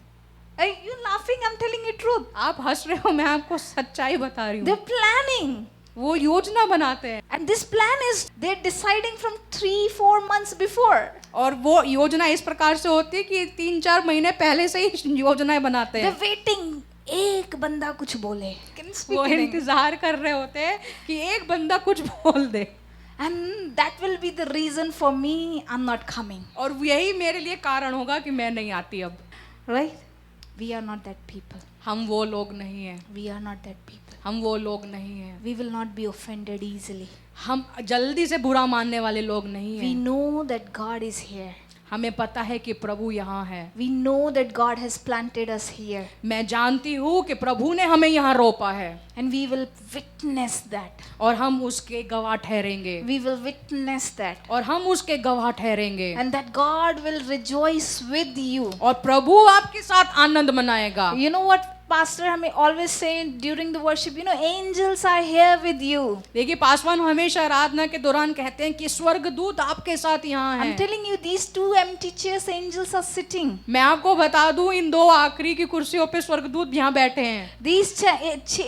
[SPEAKER 1] Hey, you're laughing, I'm telling you truth.
[SPEAKER 2] आप हंस रहे हो, मैं आपको सच्चाई बता रही हूँ।
[SPEAKER 1] They're planning.
[SPEAKER 2] वो योजना बनाते हैं
[SPEAKER 1] And this plan is, they're deciding from 3-4 months before.
[SPEAKER 2] और वो योजना इस प्रकार से होती है कि 3-4 महीने पहले से ही योजनाएं बनाते हैं।
[SPEAKER 1] They're waiting. एक बंदा कुछ बोले. Can you speak
[SPEAKER 2] वो
[SPEAKER 1] in English?
[SPEAKER 2] इंतजार कर रहे होते हैं कि एक बंदा कुछ बोल दे,
[SPEAKER 1] And that will be the reason for me, I'm not coming.
[SPEAKER 2] और यही मेरे लिए कारण होगा कि मैं नहीं आती अब।
[SPEAKER 1] Right? We are not that people.
[SPEAKER 2] हम वो लोग नहीं हैं,
[SPEAKER 1] We are not that people.
[SPEAKER 2] हम वो लोग नहीं हैं,
[SPEAKER 1] We will not be offended easily.
[SPEAKER 2] हम जल्दी से बुरा मानने वाले लोग नहीं
[SPEAKER 1] We
[SPEAKER 2] हैं।
[SPEAKER 1] know that God is here.
[SPEAKER 2] हमें पता है कि प्रभु यहाँ है।
[SPEAKER 1] We know that God has planted us here.
[SPEAKER 2] मैं जानती हूँ कि प्रभु ने हमें यहाँ रोपा है,
[SPEAKER 1] And we will witness that.
[SPEAKER 2] और हम उसके गवाह ठहरेंगे,
[SPEAKER 1] We will witness that.
[SPEAKER 2] और हम उसके गवाह ठहरेंगे,
[SPEAKER 1] And that God will rejoice with you.
[SPEAKER 2] और प्रभु आपके साथ आनंद मनाएगा।
[SPEAKER 1] You know what Pastor हमें always say during the worship, you know, angels are here with you.
[SPEAKER 2] देखिए, पासवान हमेशा आराधना के दौरान कहते हैं कि स्वर्गदूत आपके साथ यहाँ
[SPEAKER 1] I'm
[SPEAKER 2] हैं।
[SPEAKER 1] telling you, these 2 empty chairs, angels are sitting.
[SPEAKER 2] मैं आपको बता दूं, इन 2 आखिरी की कुर्सियों पे स्वर्गदूत यहाँ बैठे हैं।
[SPEAKER 1] These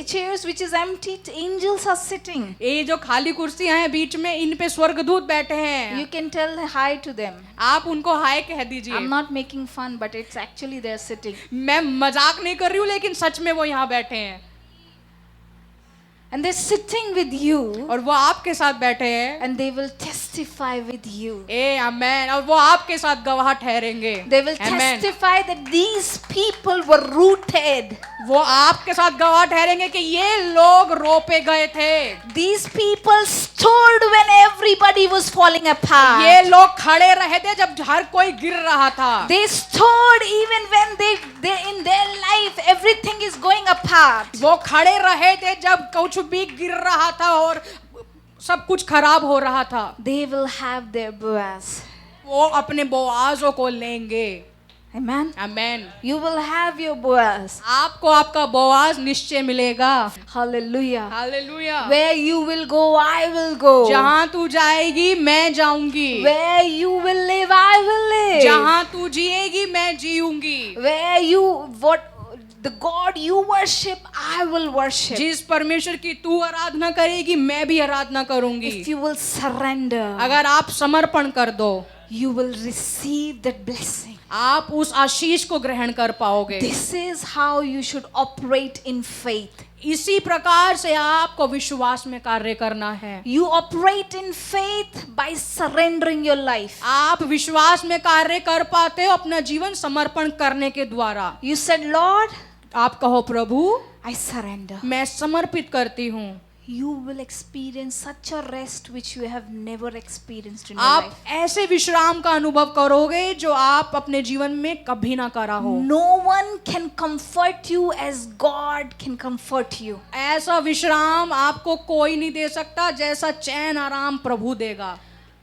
[SPEAKER 1] chairs which is empty, angels are sitting.
[SPEAKER 2] ये जो खाली कुर्सियां हैं बीच में, इन पे स्वर्गदूत बैठे
[SPEAKER 1] You
[SPEAKER 2] हैं।
[SPEAKER 1] can tell hi to them.
[SPEAKER 2] आप उनको हाय कह दीजिए।
[SPEAKER 1] I'm not making fun, but it's actually they're sitting.
[SPEAKER 2] मैं मजाक नहीं कर रही हूँ, लेकिन सच में वो यहाँ बैठे हैं,
[SPEAKER 1] And they're sitting with you.
[SPEAKER 2] और वो आपके साथ बैठे हैं।
[SPEAKER 1] And they will testify with you.
[SPEAKER 2] आमेन। और वो आपके साथ गवाह ठहरेंगे।
[SPEAKER 1] They will
[SPEAKER 2] amen.
[SPEAKER 1] testify that these people were rooted.
[SPEAKER 2] वो आपके साथ गवाह ठहरेंगे कि ये लोग रोपे गए थे।
[SPEAKER 1] These people stood when everybody was falling apart.
[SPEAKER 2] ये लोग खड़े रहे थे जब हर कोई गिर रहा था।
[SPEAKER 1] They stood even when they in their life everything is going apart.
[SPEAKER 2] वो खड़े रहे थे जब कुछ भी गिर रहा था और सब कुछ खराब हो रहा था।
[SPEAKER 1] They will have their Boaz.
[SPEAKER 2] वो अपने बोआजों को लेंगे।
[SPEAKER 1] Amen.
[SPEAKER 2] Amen.
[SPEAKER 1] You will have your Boaz.
[SPEAKER 2] आपको आपका बोआज निश्चय मिलेगा।
[SPEAKER 1] Hallelujah.
[SPEAKER 2] Hallelujah.
[SPEAKER 1] Where you will go, I will go.
[SPEAKER 2] जहाँ तू जाएगी मैं जाऊंगी।
[SPEAKER 1] Where you will live, I will live.
[SPEAKER 2] जहाँ तू जिएगी मैं जीऊंगी।
[SPEAKER 1] Where you the God you worship, I will worship.
[SPEAKER 2] जिस परमेश्वर की तू आराधना करेगी मैं भी आराधना करूंगी।
[SPEAKER 1] If you will surrender,
[SPEAKER 2] अगर आप समर्पण कर दो,
[SPEAKER 1] you will receive that blessing.
[SPEAKER 2] आप उस आशीष को ग्रहण कर पाओगे।
[SPEAKER 1] This is how you should operate in faith.
[SPEAKER 2] इसी प्रकार से आपको विश्वास में कार्य करना है।
[SPEAKER 1] You operate in faith by surrendering your life.
[SPEAKER 2] आप विश्वास में कार्य कर पाते हो अपना जीवन समर्पण करने के द्वारा।
[SPEAKER 1] You said, Lord,
[SPEAKER 2] आप कहो प्रभु
[SPEAKER 1] I surrender.
[SPEAKER 2] मैं समर्पित करती हूँ।
[SPEAKER 1] You will experience such a rest which you have never experienced in your
[SPEAKER 2] आप
[SPEAKER 1] life.
[SPEAKER 2] ऐसे विश्राम का अनुभव करोगे जो आप अपने जीवन में कभी ना करा हो।
[SPEAKER 1] No one can comfort you as God can comfort you.
[SPEAKER 2] ऐसा विश्राम आपको कोई नहीं दे सकता जैसा चैन आराम प्रभु देगा।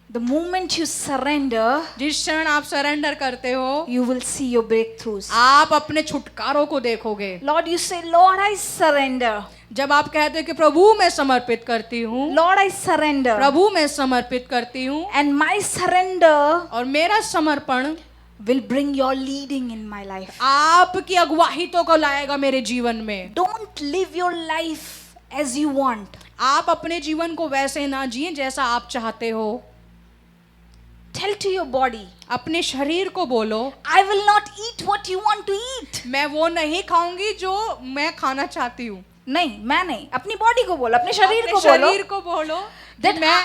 [SPEAKER 1] The moment you surrender,
[SPEAKER 2] जिस क्षण आप सरेंडर करते हो,
[SPEAKER 1] you will see your breakthroughs.
[SPEAKER 2] आप अपने छुटकारों को देखोगे।
[SPEAKER 1] Lord, you say, Lord, I surrender.
[SPEAKER 2] जब आप कहते हो कि प्रभु मैं समर्पित करती हूँ,
[SPEAKER 1] Lord, I surrender.
[SPEAKER 2] प्रभु मैं समर्पित करती हूँ,
[SPEAKER 1] And my surrender
[SPEAKER 2] और मेरा समर्पण
[SPEAKER 1] will bring your leading in my life.
[SPEAKER 2] आपकी अगुवाही तो को लाएगा मेरे जीवन में।
[SPEAKER 1] Don't live your life as you want.
[SPEAKER 2] आप अपने जीवन को वैसे ना जिए जैसा आप चाहते हो।
[SPEAKER 1] Tell to your body,
[SPEAKER 2] अपने शरीर को बोलो,
[SPEAKER 1] I will not eat what you want to eat.
[SPEAKER 2] मैं वो नहीं खाऊंगी जो मैं खाना चाहती हूँ।
[SPEAKER 1] नहीं, मैं नहीं, अपनी बॉडी को बोलो, अपने शरीर
[SPEAKER 2] अपने
[SPEAKER 1] को बोलो,
[SPEAKER 2] शरीर को बोलो कि
[SPEAKER 1] that
[SPEAKER 2] मैं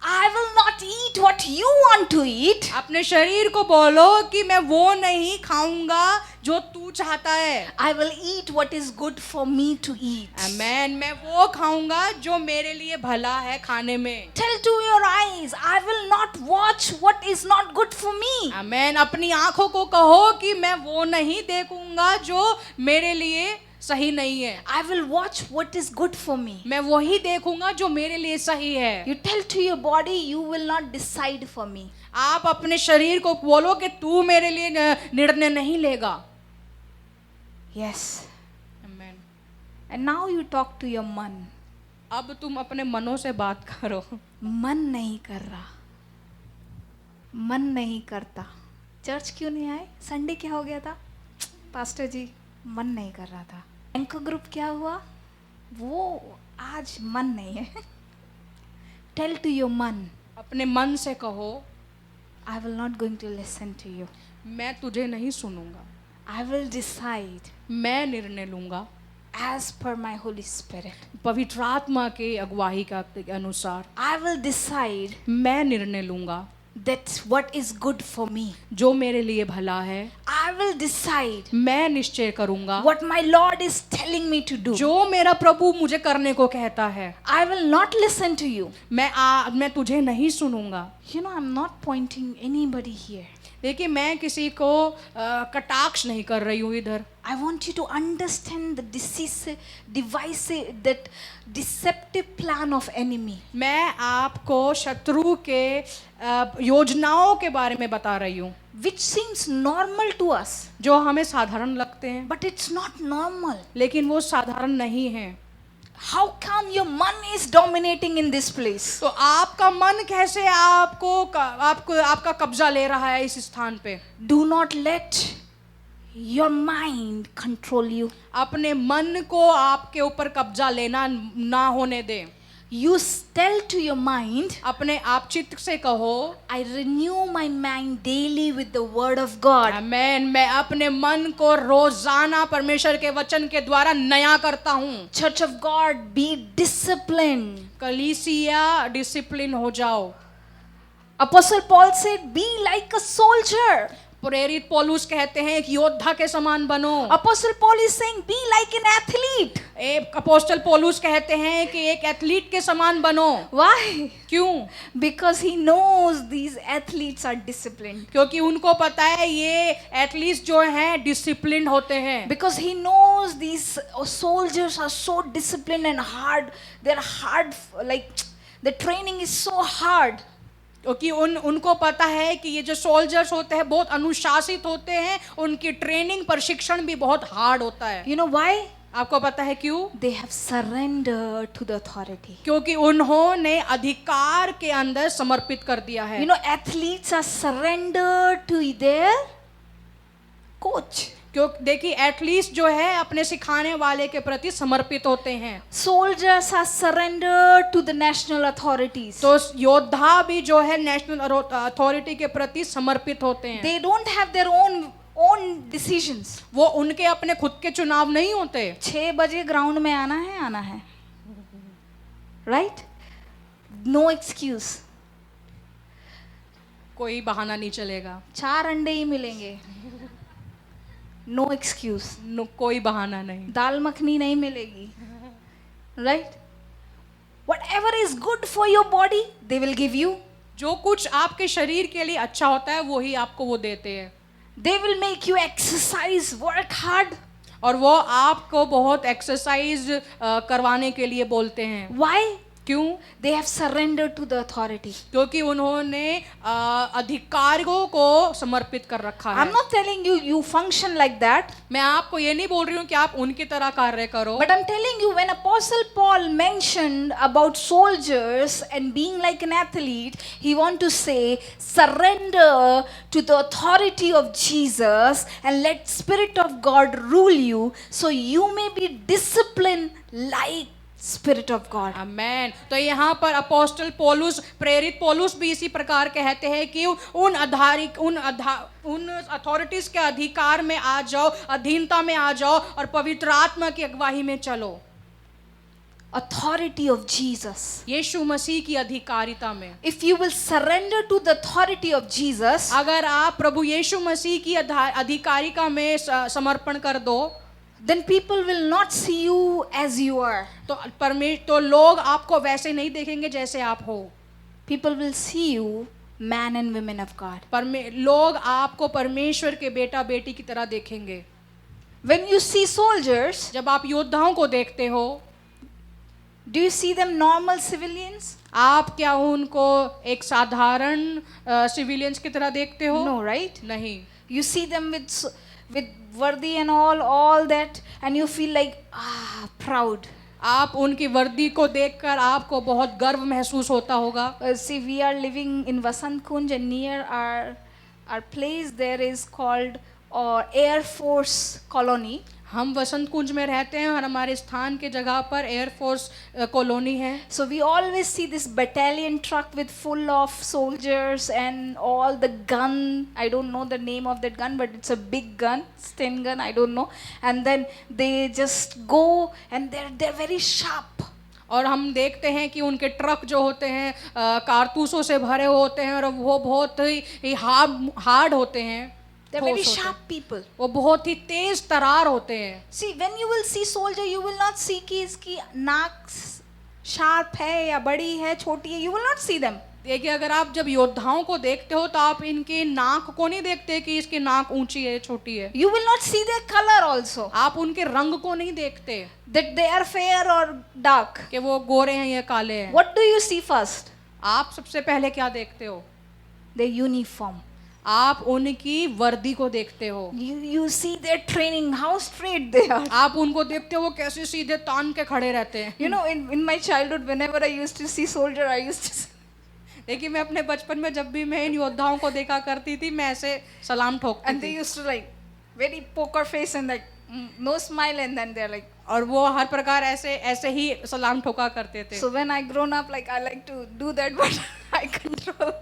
[SPEAKER 1] I will not eat what you want to eat.
[SPEAKER 2] अपने शरीर को बोलो कि मैं वो नहीं खाऊंगा जो तू चाहता है।
[SPEAKER 1] I will eat what is good for me to eat.
[SPEAKER 2] आमेन। मैं वो खाऊंगा जो मेरे लिए भला है खाने में।
[SPEAKER 1] Tell to your eyes, I will not watch what is not good for me.
[SPEAKER 2] आमेन। अपनी आंखों को कहो कि मैं वो नहीं देखूंगा जो मेरे लिए सही नहीं है।
[SPEAKER 1] I will watch what is good for me.
[SPEAKER 2] मैं वही देखूंगा जो मेरे लिए सही है।
[SPEAKER 1] You tell to your body, you will not decide for me.
[SPEAKER 2] आप अपने शरीर को बोलो कि तू मेरे लिए निर्णय नहीं लेगा।
[SPEAKER 1] Yes.
[SPEAKER 2] Amen.
[SPEAKER 1] And now you talk to your मन.
[SPEAKER 2] अब तुम अपने मनों से बात करो।
[SPEAKER 1] मन नहीं कर रहा, मन नहीं करता, चर्च क्यों नहीं आए? संडे क्या हो गया था पास्टर जी? मन नहीं कर रहा था। एंकर ग्रुप क्या हुआ? वो आज मन नहीं है। टेल टू योर मन,
[SPEAKER 2] अपने मन से कहो,
[SPEAKER 1] I will not going to listen to you.
[SPEAKER 2] मैं तुझे नहीं सुनूंगा,
[SPEAKER 1] आई विल डिसाइड
[SPEAKER 2] मैं निर्णय लूंगा
[SPEAKER 1] as per my Holy Spirit.
[SPEAKER 2] पवित्र आत्मा के अगुवाई का अनुसार।
[SPEAKER 1] I will decide
[SPEAKER 2] मैं निर्णय लूंगा
[SPEAKER 1] that what is good for me.
[SPEAKER 2] जो मेरे लिए भला है।
[SPEAKER 1] I will decide
[SPEAKER 2] मैं निश्चय करूंगा
[SPEAKER 1] what my Lord is telling me to do.
[SPEAKER 2] जो मेरा प्रभु मुझे करने को कहता है।
[SPEAKER 1] I will not listen to you.
[SPEAKER 2] मैं तुझे नहीं सुनूंगा।
[SPEAKER 1] You know, I'm not pointing anybody here.
[SPEAKER 2] देखिए, मैं किसी को कटाक्ष नहीं कर रही हूँ इधर।
[SPEAKER 1] I want you to understand the that deceptive plan of enemy.
[SPEAKER 2] मैं आपको शत्रु के योजनाओं के बारे में बता रही हूँ,
[SPEAKER 1] Which seems normal to us,
[SPEAKER 2] जो हमें साधारण लगते हैं,
[SPEAKER 1] but it's not normal.
[SPEAKER 2] लेकिन वो साधारण नहीं है।
[SPEAKER 1] How come your मन is dominating in this place?
[SPEAKER 2] तो आपका मन कैसे आपका कब्जा ले रहा है इस स्थान पे?
[SPEAKER 1] Do not let your mind control you.
[SPEAKER 2] अपने मन को आपके ऊपर कब्जा लेना ना होने दे।
[SPEAKER 1] You tell to your mind,
[SPEAKER 2] अपने आप चित्त से कहो,
[SPEAKER 1] I renew my mind daily with the word of God.
[SPEAKER 2] आमेन। मैं अपने मन को रोजाना परमेश्वर के वचन के द्वारा नया करता हूँ।
[SPEAKER 1] Church of God, be disciplined.
[SPEAKER 2] कलीसिया, डिसिप्लिन हो जाओ।
[SPEAKER 1] Apostle Paul said, be like a soldier.
[SPEAKER 2] प्रेरित पौलुस कहते हैं कि योद्धा के समान बनो।
[SPEAKER 1] Apostle Paul is saying, be like an athlete.
[SPEAKER 2] Apostle पौलुस कहते हैं कि एक एथलीट के समान बनो।
[SPEAKER 1] Why?
[SPEAKER 2] क्यों?
[SPEAKER 1] Because he knows these athletes are disciplined.
[SPEAKER 2] क्योंकि उनको पता है ये एथलीट्स जो हैं डिसिप्लिन होते हैं।
[SPEAKER 1] Because he knows these soldiers are so disciplined and hard. They're hard, like the training is so hard.
[SPEAKER 2] क्योंकि उनको पता है कि ये जो सोल्जर्स होते हैं बहुत अनुशासित होते हैं, उनकी ट्रेनिंग प्रशिक्षण भी बहुत हार्ड होता है।
[SPEAKER 1] You know why?
[SPEAKER 2] आपको पता है क्यों?
[SPEAKER 1] They have surrendered to the authority.
[SPEAKER 2] क्योंकि उन्होंने अधिकार के अंदर समर्पित कर दिया है।
[SPEAKER 1] You know, athletes are surrendered to their coach.
[SPEAKER 2] क्यों? देखिए, एथलीट्स जो है अपने सिखाने वाले के प्रति समर्पित होते हैं।
[SPEAKER 1] Soldiers are surrendered to the national authorities.
[SPEAKER 2] तो योद्धा भी जो है नेशनल अथॉरिटी के प्रति समर्पित होते हैं।
[SPEAKER 1] They don't have their own decisions.
[SPEAKER 2] वो उनके अपने खुद के चुनाव नहीं होते।
[SPEAKER 1] 6 बजे ग्राउंड में आना है, right? No excuse.
[SPEAKER 2] कोई बहाना नहीं चलेगा।
[SPEAKER 1] 4 अंडे ही मिलेंगे, no excuse.
[SPEAKER 2] कोई बहाना नहीं।
[SPEAKER 1] दाल मखनी नहीं मिलेगी, right? Whatever is good for your body, they will give you.
[SPEAKER 2] जो कुछ आपके शरीर के लिए अच्छा होता है वही आपको वो देते हैं।
[SPEAKER 1] They will make you exercise, work hard.
[SPEAKER 2] और वो आपको बहुत एक्सरसाइज करवाने के लिए बोलते हैं।
[SPEAKER 1] Why?
[SPEAKER 2] क्यों?
[SPEAKER 1] They have surrendered to the authority.
[SPEAKER 2] क्योंकि उन्होंने अधिकारियों को समर्पित कर रखा है।
[SPEAKER 1] I'm not telling you function like that.
[SPEAKER 2] मैं आपको ये नहीं बोल रही हूँ कि आप उनकी तरह कार्य करो।
[SPEAKER 1] But I'm telling you, when Apostle Paul mentioned about soldiers and being like an athlete, he want to say, surrender to the authority of Jesus and let Spirit of God rule you, so you may be disciplined like Spirit of God.
[SPEAKER 2] आमेन। तो यहाँ पर apostle पौलुस, प्रेरित पौलुस भी इसी प्रकार कहते हैं कि उन अथॉरिटीज के अधिकार में आ जाओ, अधीनता में आ जाओ और पवित्र आत्मा की अगुवाई में चलो।
[SPEAKER 1] Authority of Jesus.
[SPEAKER 2] यीशु मसीह की अधिकारिता में।
[SPEAKER 1] If you will surrender to the authority of Jesus,
[SPEAKER 2] अगर आप प्रभु यीशु मसीह की अधिकारिता में समर्पण कर दो,
[SPEAKER 1] then people will not see you as you are.
[SPEAKER 2] तो लोग आपको वैसे नहीं देखेंगे जैसे आप हो।
[SPEAKER 1] People will see you man and women of God.
[SPEAKER 2] लोग आपको परमेश्वर के बेटा बेटी की तरह देखेंगे।
[SPEAKER 1] When you see soldiers,
[SPEAKER 2] जब आप योद्धाओं को देखते हो,
[SPEAKER 1] do you see them normal civilians?
[SPEAKER 2] आप क्या उनको एक साधारण सिविलियंस की तरह देखते हो?
[SPEAKER 1] No, right?
[SPEAKER 2] नहीं।
[SPEAKER 1] You see them with वर्दी and all that, and you feel like proud.
[SPEAKER 2] आप उनकी वर्दी को देखकर आपको बहुत गर्व महसूस होता होगा।
[SPEAKER 1] See, we are living in Vasant Kunj, and near our place there is called Air Force Colony.
[SPEAKER 2] हम वसंत कुंज में रहते हैं और हमारे स्थान के जगह पर एयरफोर्स कॉलोनी है.
[SPEAKER 1] So we always see this battalion truck with full of soldiers and all the gun. I don't know the name of that gun, but it's a big gun, Sten gun, I don't know. And then they just go and they're very sharp.
[SPEAKER 2] और हम देखते हैं कि उनके truck जो होते हैं कारतूसों से भरे होते हैं और वो बहुत ही हार्ड होते हैं.
[SPEAKER 1] They're very sharp people.
[SPEAKER 2] वो बहुत ही तेज तरार होते हैं.
[SPEAKER 1] See, when you will see soldier, you will not see कि इसकी नाक sharp है या बड़ी है, छोटी है. You will not see them.
[SPEAKER 2] देखिए, अगर आप जब योद्धाओं को देखते हो तो आप इनकी नाक को नहीं देखते कि इसकी नाक ऊंची है, छोटी है.
[SPEAKER 1] You will not see their color also.
[SPEAKER 2] आप उनके रंग को नहीं देखते
[SPEAKER 1] That they are fair or dark.
[SPEAKER 2] कि वो गोरे हैं या काले हैं.
[SPEAKER 1] What do you see first?
[SPEAKER 2] आप सबसे पहले क्या देखते हो?
[SPEAKER 1] Their uniform.
[SPEAKER 2] आप उनकी वर्दी को देखते हो.
[SPEAKER 1] You see their training, how straight they are.
[SPEAKER 2] आप उनको देखते हो वो कैसे सीधे तान के खड़े रहते हैं.
[SPEAKER 1] You know, in my childhood, whenever I used to see soldier, I used to.
[SPEAKER 2] देखिए, मैं अपने बचपन में जब भी मैं इन योद्धाओं को देखा करती थी, मैं ऐसे सलाम ठोकती
[SPEAKER 1] And they
[SPEAKER 2] थी.
[SPEAKER 1] used to like very poker face and like no smile, and then they're like.
[SPEAKER 2] और वो हर प्रकार ऐसे ही सलाम ठोका करते थे.
[SPEAKER 1] So when I grown up, like I like to do that, but I control.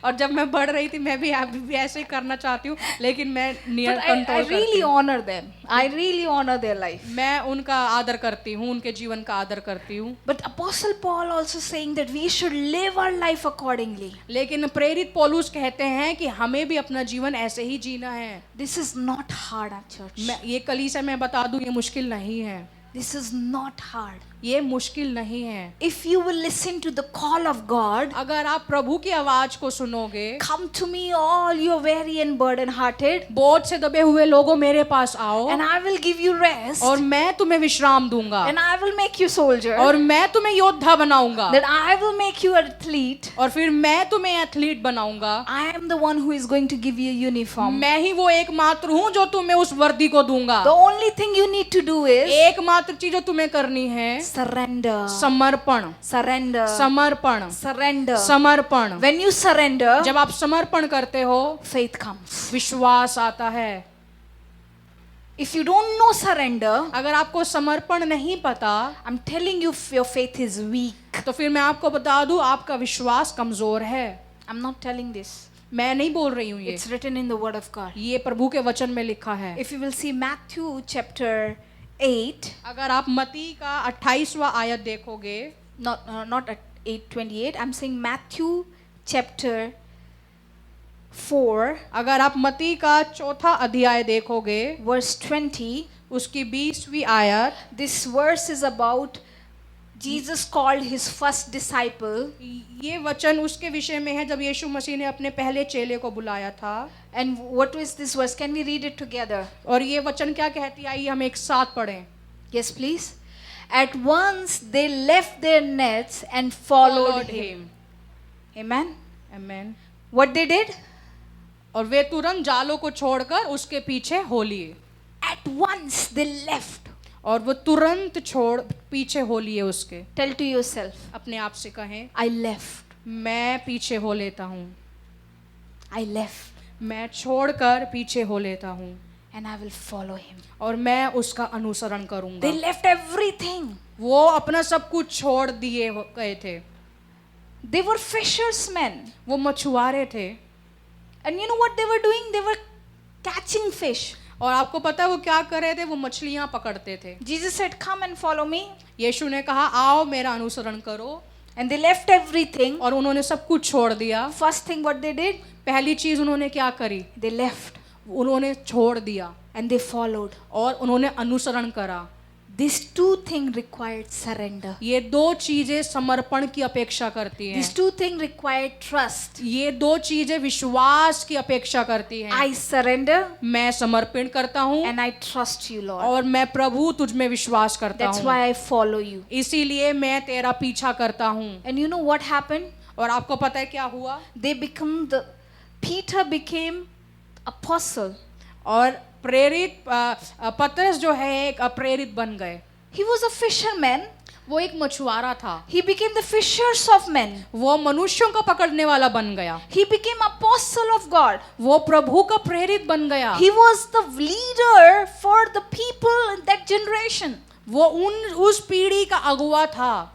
[SPEAKER 2] और जब मैं बढ़ रही थी मैं भी ऐसे ही करना चाहती हूँ, लेकिन मैं नियर
[SPEAKER 1] But I
[SPEAKER 2] कंट्रोल करती
[SPEAKER 1] really
[SPEAKER 2] हूँ.
[SPEAKER 1] honor them. I really honor their life.
[SPEAKER 2] मैं उनका आदर करती हूँ, उनके जीवन का आदर करती हूँ.
[SPEAKER 1] But Apostle Paul also saying that we should live our life accordingly.
[SPEAKER 2] लेकिन प्रेरित पौलुस कहते हैं कि हमें भी अपना जीवन ऐसे ही जीना है.
[SPEAKER 1] This is not hard at church.
[SPEAKER 2] ये कलीसिया मैं बता दूं, ये मुश्किल नहीं है.
[SPEAKER 1] This is not hard.
[SPEAKER 2] ये मुश्किल नहीं है.
[SPEAKER 1] If you will listen to the call of God,
[SPEAKER 2] अगर आप प्रभु की आवाज को सुनोगे,
[SPEAKER 1] come to me all you are weary and burden hearted,
[SPEAKER 2] बोझ से दबे हुए लोगों मेरे पास आओ,
[SPEAKER 1] and I will give you rest,
[SPEAKER 2] और मैं तुम्हें विश्राम दूंगा,
[SPEAKER 1] and I will make you soldier,
[SPEAKER 2] और मैं तुम्हें योद्धा बनाऊंगा,
[SPEAKER 1] that I will make you athlete.
[SPEAKER 2] और फिर मैं तुम्हें एथलीट बनाऊंगा.
[SPEAKER 1] I am the one who is going to give you a uniform.
[SPEAKER 2] मैं ही वो एकमात्र हूँ जो तुम्हें उस वर्दी को दूंगा.
[SPEAKER 1] The only thing you need to do is
[SPEAKER 2] एकमात्र चीज जो तुम्हें करनी है
[SPEAKER 1] surrender.
[SPEAKER 2] समर्पण.
[SPEAKER 1] Surrender.
[SPEAKER 2] समर्पण.
[SPEAKER 1] Surrender.
[SPEAKER 2] समर्पण.
[SPEAKER 1] When you surrender,
[SPEAKER 2] जब आप समर्पण करते हो,
[SPEAKER 1] faith comes.
[SPEAKER 2] विश्वास आता है.
[SPEAKER 1] If you don't know surrender,
[SPEAKER 2] अगर आपको समर्पण नहीं पता,
[SPEAKER 1] I'm telling you, your faith is weak.
[SPEAKER 2] तो फिर मैं आपको बता दूं, आपका विश्वास कमजोर है.
[SPEAKER 1] I'm not telling this.
[SPEAKER 2] मैं नहीं बोल रही हूँ ये.
[SPEAKER 1] It's written in the word of God.
[SPEAKER 2] ये प्रभु के वचन में लिखा है.
[SPEAKER 1] If you will see Matthew chapter 8,
[SPEAKER 2] अगर आप मत्ती का 28वां आयत देखोगे,
[SPEAKER 1] not at 8:28, I'm saying Matthew chapter 4,
[SPEAKER 2] अगर आप मत्ती का 4था अध्याय देखोगे,
[SPEAKER 1] verse 20,
[SPEAKER 2] उसकी 20वीं आयत,
[SPEAKER 1] this verse is about Jesus called his first disciple,
[SPEAKER 2] ये वचन उसके विषय में है जब यीशु मसीह ने अपने पहले चेले को बुलाया था.
[SPEAKER 1] and what is this verse? Can we read it together?
[SPEAKER 2] और ये वचन क्या कहती है, आइए हम एक साथ पढ़ें.
[SPEAKER 1] Yes, please. At once they left their nets and followed him. Amen.
[SPEAKER 2] Amen.
[SPEAKER 1] What they did?
[SPEAKER 2] और वे तुरंत जालों को छोड़कर उसके पीछे हो लिए.
[SPEAKER 1] At once they left.
[SPEAKER 2] और वो तुरंत छोड़ पीछे हो लिए उसके.
[SPEAKER 1] Tell to yourself,
[SPEAKER 2] अपने आप से कहें,
[SPEAKER 1] I left.
[SPEAKER 2] मैं पीछे हो लेता हूँ.
[SPEAKER 1] I left.
[SPEAKER 2] मैं छोड़कर पीछे हो लेता हूँ.
[SPEAKER 1] And I will follow him.
[SPEAKER 2] और मैं उसका अनुसरण करूँगा.
[SPEAKER 1] They left everything.
[SPEAKER 2] वो अपना सब कुछ छोड़ दिए गए थे.
[SPEAKER 1] They were fishermen.
[SPEAKER 2] वो मछुआरे थे.
[SPEAKER 1] And you know what they were doing? They were catching fish.
[SPEAKER 2] और आपको पता है वो क्या कर रहे थे? वो मछलियाँ पकड़ते थे.
[SPEAKER 1] Jesus said, come and follow me.
[SPEAKER 2] यीशु ने कहा आओ मेरा अनुसरण करो.
[SPEAKER 1] And they left everything.
[SPEAKER 2] और उन्होंने सब कुछ छोड़ दिया.
[SPEAKER 1] First thing what they did?
[SPEAKER 2] पहली चीज उन्होंने क्या करी?
[SPEAKER 1] They left.
[SPEAKER 2] उन्होंने छोड़ दिया.
[SPEAKER 1] And they followed.
[SPEAKER 2] और उन्होंने अनुसरण करा.
[SPEAKER 1] These two things required surrender.
[SPEAKER 2] ये दो चीजें समर्पण की अपेक्षा करती हैं.
[SPEAKER 1] These two things required trust.
[SPEAKER 2] ये दो चीजें विश्वास की अपेक्षा करती हैं.
[SPEAKER 1] I surrender.
[SPEAKER 2] मैं समर्पण करता हूँ.
[SPEAKER 1] And I trust you, Lord.
[SPEAKER 2] और मैं प्रभु तुझ में विश्वास करता
[SPEAKER 1] That's
[SPEAKER 2] हूँ.
[SPEAKER 1] why I follow you.
[SPEAKER 2] इसीलिए मैं तेरा पीछा करता हूँ.
[SPEAKER 1] And you know what happened?
[SPEAKER 2] और आपको पता है क्या हुआ?
[SPEAKER 1] Peter became apostle.
[SPEAKER 2] और प्रेरित पतरस जो है एक अप्रेरित बन गए.
[SPEAKER 1] He was a fisherman.
[SPEAKER 2] वो एक मछुआरा था,
[SPEAKER 1] He became the fishers of men.
[SPEAKER 2] वो मनुष्यों को पकड़ने वाला बन गया,
[SPEAKER 1] He became apostle of God.
[SPEAKER 2] वो प्रभु का प्रेरित बन गया,
[SPEAKER 1] He was the leader for the people in that generation.
[SPEAKER 2] वो उस पीढ़ी का अगुवा था।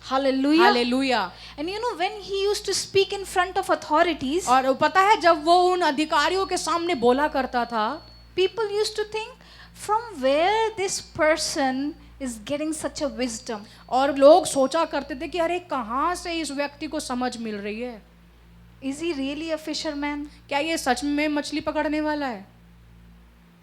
[SPEAKER 1] Hallelujah.
[SPEAKER 2] Hallelujah.
[SPEAKER 1] And you know, when he used to speak in front of authorities,
[SPEAKER 2] और पता है जब वो उन अधिकारियों के सामने बोला करता था,
[SPEAKER 1] people used to think, from where this person is getting such a wisdom?
[SPEAKER 2] और लोग सोचा करते थे कि अरे कहाँ से इस व्यक्ति को समझ मिल रही है,
[SPEAKER 1] Is he really a fisherman?
[SPEAKER 2] क्या ये सच में मछली पकड़ने वाला है?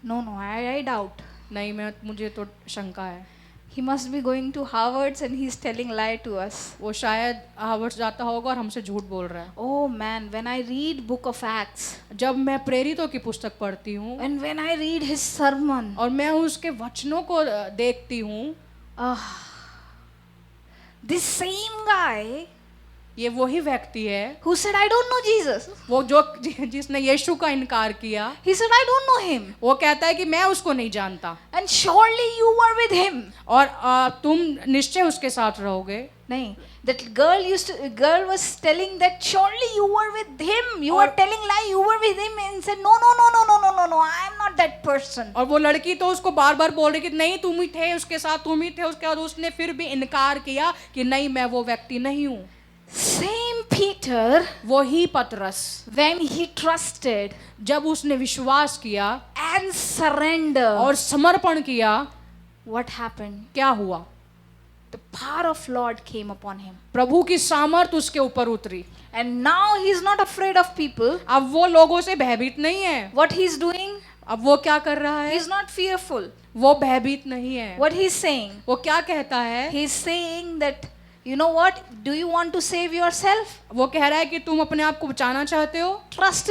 [SPEAKER 1] No, I doubt.
[SPEAKER 2] नहीं, मुझे तो शंका है।
[SPEAKER 1] He must be going to Harvard's and he's telling lie to us.
[SPEAKER 2] वो शायद हार्वर्ड जाता होगा और हमसे झूठ बोल रहा है।
[SPEAKER 1] Oh man, when I read Book of Acts,
[SPEAKER 2] जब मैं प्रेरितों की पुस्तक पढ़ती हूँ
[SPEAKER 1] and when I read his sermon,
[SPEAKER 2] और मैं उसके वचनों को देखती हूँ,
[SPEAKER 1] this same guy
[SPEAKER 2] ये वही व्यक्ति है
[SPEAKER 1] who said, I don't know Jesus.
[SPEAKER 2] वो जिसने यीशु का इनकार किया,
[SPEAKER 1] He said, I don't know him.
[SPEAKER 2] वो कहता है कि मैं उसको नहीं जानता,
[SPEAKER 1] And surely you were with him.
[SPEAKER 2] और तुम निश्चय उसके साथ रहोगे।
[SPEAKER 1] नहीं, that girl was telling that surely you were with him. You were telling lie. You were with him, and said no. I am not that person.
[SPEAKER 2] और वो लड़की तो उसको बार बार बोल रही कि नहीं तुम ही थे उसके साथ, तुम ही थे उसके, और उसने फिर भी इनकार किया कि नहीं मैं वो व्यक्ति नहीं हूँ।
[SPEAKER 1] Same Peter,
[SPEAKER 2] वही पतरस
[SPEAKER 1] when he trusted
[SPEAKER 2] जब उसने विश्वास किया
[SPEAKER 1] and surrendered,
[SPEAKER 2] और समर्पण किया,
[SPEAKER 1] what happened?
[SPEAKER 2] क्या हुआ?
[SPEAKER 1] The power of Lord came upon him.
[SPEAKER 2] प्रभु की सामर्थ उसके ऊपर उतरी।
[SPEAKER 1] And now he is not afraid of people.
[SPEAKER 2] अब वो लोगों से भयभीत नहीं है।
[SPEAKER 1] What he is doing?
[SPEAKER 2] अब वो क्या कर रहा
[SPEAKER 1] He
[SPEAKER 2] है?
[SPEAKER 1] is not fearful.
[SPEAKER 2] वो भयभीत नहीं है।
[SPEAKER 1] What he is saying?
[SPEAKER 2] वो क्या कहता है?
[SPEAKER 1] He is saying that, you know what? Do you want to save yourself?
[SPEAKER 2] वो कह रहा है कि तुम अपने आप को बचाना चाहते हो
[SPEAKER 1] Trust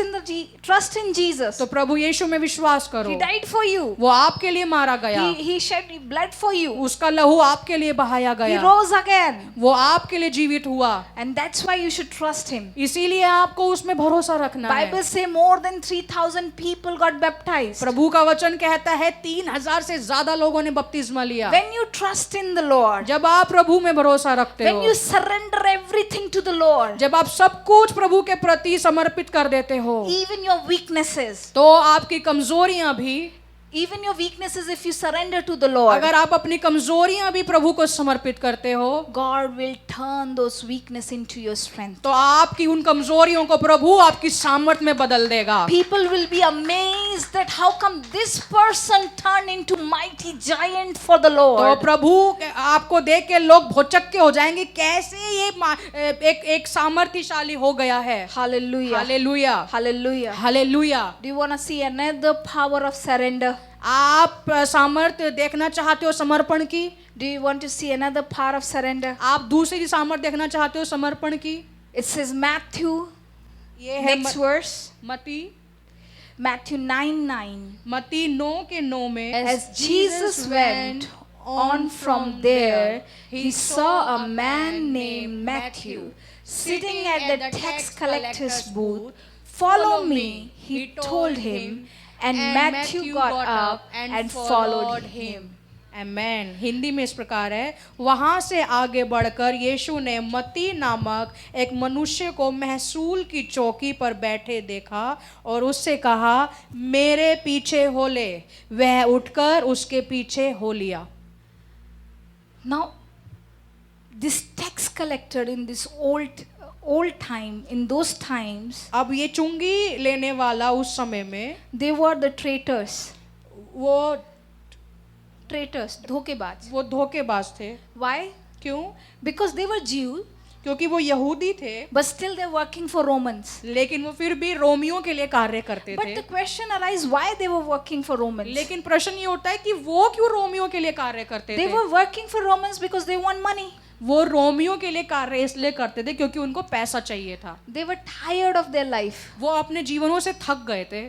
[SPEAKER 1] in Jesus.
[SPEAKER 2] तो प्रभु यीशु में विश्वास करो।
[SPEAKER 1] He died for you.
[SPEAKER 2] वो आपके लिए मारा गया,
[SPEAKER 1] He shed blood for you.
[SPEAKER 2] उसका लहू आपके लिए बहाया
[SPEAKER 1] He
[SPEAKER 2] गया,
[SPEAKER 1] rose again.
[SPEAKER 2] वो आपके लिए जीवित हुआ।
[SPEAKER 1] And that's why you should trust him.
[SPEAKER 2] इसीलिए आपको उसमें भरोसा रखना
[SPEAKER 1] Bible
[SPEAKER 2] है।
[SPEAKER 1] say more than 3,000 people got baptized.
[SPEAKER 2] प्रभु का वचन कहता है 3000 से ज्यादा लोगों ने बपतिस्मा लिया।
[SPEAKER 1] When you trust in the Lord,
[SPEAKER 2] जब आप प्रभु में भरोसा रखते
[SPEAKER 1] when
[SPEAKER 2] हो,
[SPEAKER 1] you surrender everything to the Lord,
[SPEAKER 2] जब आप सब कुछ प्रभु के प्रति समर्पित कर देते हो,
[SPEAKER 1] even your weaknesses,
[SPEAKER 2] तो आपकी कमजोरियां भी,
[SPEAKER 1] even your weaknesses, if you surrender to the Lord,
[SPEAKER 2] अगर आप अपनी कमजोरियां भी प्रभु को समर्पित करते हो,
[SPEAKER 1] God will turn those weakness into your strength.
[SPEAKER 2] तो आपकी उन कमजोरियों को प्रभु आपकी सामर्थ में बदल देगा।
[SPEAKER 1] People will be amazed that how come this person turned into mighty giant for the
[SPEAKER 2] तो
[SPEAKER 1] Lord.
[SPEAKER 2] प्रभु आपको देख के लोग भौचक्के हो जाएंगे, कैसे ये एक सामर्थ्यशाली हो गया है।
[SPEAKER 1] Hallelujah.
[SPEAKER 2] Hallelujah,
[SPEAKER 1] Hallelujah.
[SPEAKER 2] Hallelujah.
[SPEAKER 1] Do you want to see another power of surrender?
[SPEAKER 2] आप सामर्थ्य देखना चाहते हो समर्पण की?
[SPEAKER 1] Do you want to see another power of surrender?
[SPEAKER 2] आप दूसरी सामर्थ्य देखना चाहते हो समर्पण की?
[SPEAKER 1] It says Matthew,
[SPEAKER 2] ये है
[SPEAKER 1] next verse,
[SPEAKER 2] मती
[SPEAKER 1] Matthew 9:9.
[SPEAKER 2] मती 9 के 9 में,
[SPEAKER 1] As Jesus went on from there, he saw a man named Matthew sitting at the tax collector's booth. Follow me, he told him, and Matthew got up and followed him.
[SPEAKER 2] आमेन। हिंदी में इस प्रकार है, वहां से आगे बढ़कर यीशु ने मत्ती नामक एक मनुष्य को महसूल की चौकी पर बैठे देखा और उससे कहा, मेरे पीछे हो ले। वह उठकर उसके पीछे हो लिया।
[SPEAKER 1] Now, this tax collector in this old time, in those times,
[SPEAKER 2] अब ये चुंगी लेने वाला उस समय में,
[SPEAKER 1] they were the traitors.
[SPEAKER 2] वो
[SPEAKER 1] धोखेबाज.
[SPEAKER 2] धोखेबाज थे।
[SPEAKER 1] Why?
[SPEAKER 2] क्यों?
[SPEAKER 1] Because they were Jew,
[SPEAKER 2] क्योंकि वो यहूदी थे,
[SPEAKER 1] but still they're working for Romans.
[SPEAKER 2] लेकिन वो फिर भी रोमियों के लिए कार्य करते
[SPEAKER 1] But
[SPEAKER 2] थे।
[SPEAKER 1] the question arises, why they were working for Romans?
[SPEAKER 2] लेकिन प्रश्न ये उठता है कि वो क्यों रोमियों के लिए कार्य करते
[SPEAKER 1] They
[SPEAKER 2] थे?
[SPEAKER 1] were working for Romans because they want money.
[SPEAKER 2] वो रोमियों के लिए कार्य इसलिए करते थे क्योंकि उनको पैसा चाहिए था।
[SPEAKER 1] They were tired of their life.
[SPEAKER 2] वो अपने जीवनों से थक गए थे।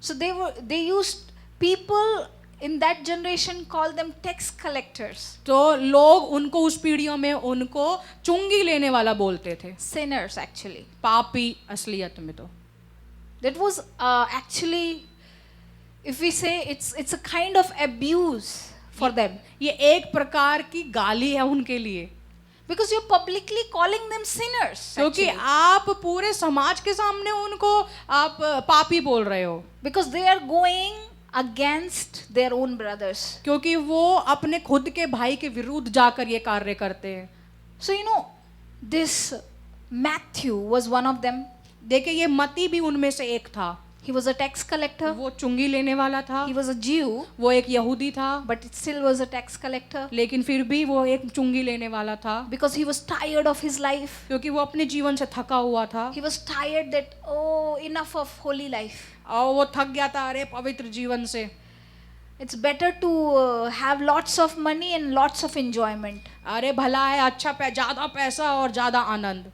[SPEAKER 1] So they used people in that generation, call them tax collectors.
[SPEAKER 2] तो लोग उनको उस पीढ़ियों में उनको चुंगी लेने वाला बोलते थे।
[SPEAKER 1] Sinners actually.
[SPEAKER 2] पापी असलियत में तो।
[SPEAKER 1] That was actually, if we say, it's a kind of abuse for them.
[SPEAKER 2] ये एक प्रकार की गाली है उनके लिए,
[SPEAKER 1] Because you're publicly calling them sinners.
[SPEAKER 2] क्योंकि
[SPEAKER 1] actually.
[SPEAKER 2] आप पूरे समाज के सामने उनको आप पापी बोल रहे हो,
[SPEAKER 1] Because they are going against their own brothers.
[SPEAKER 2] क्योंकि वो अपने खुद के भाई के विरुद्ध जाकर ये कार्य करते हैं।
[SPEAKER 1] So, this Matthew was one of them.
[SPEAKER 2] देखिए ये मती भी उनमें से एक था।
[SPEAKER 1] He was a tax collector.
[SPEAKER 2] वो चुंगी लेने वाला था,
[SPEAKER 1] He was a Jew,
[SPEAKER 2] वो एक यहूदी था,
[SPEAKER 1] but it still was a tax collector.
[SPEAKER 2] लेकिन फिर भी वो एक चुंगी लेने वाला था,
[SPEAKER 1] Because he was tired of his life.
[SPEAKER 2] क्योंकि वो अपने जीवन से थका हुआ था
[SPEAKER 1] He was tired that, oh, enough of holy life.
[SPEAKER 2] और वो थक गया था अरे पवित्र जीवन से।
[SPEAKER 1] It's better to have lots of money and lots of enjoyment.
[SPEAKER 2] अरे भला है अच्छा ज्यादा पैसा और ज्यादा आनंद।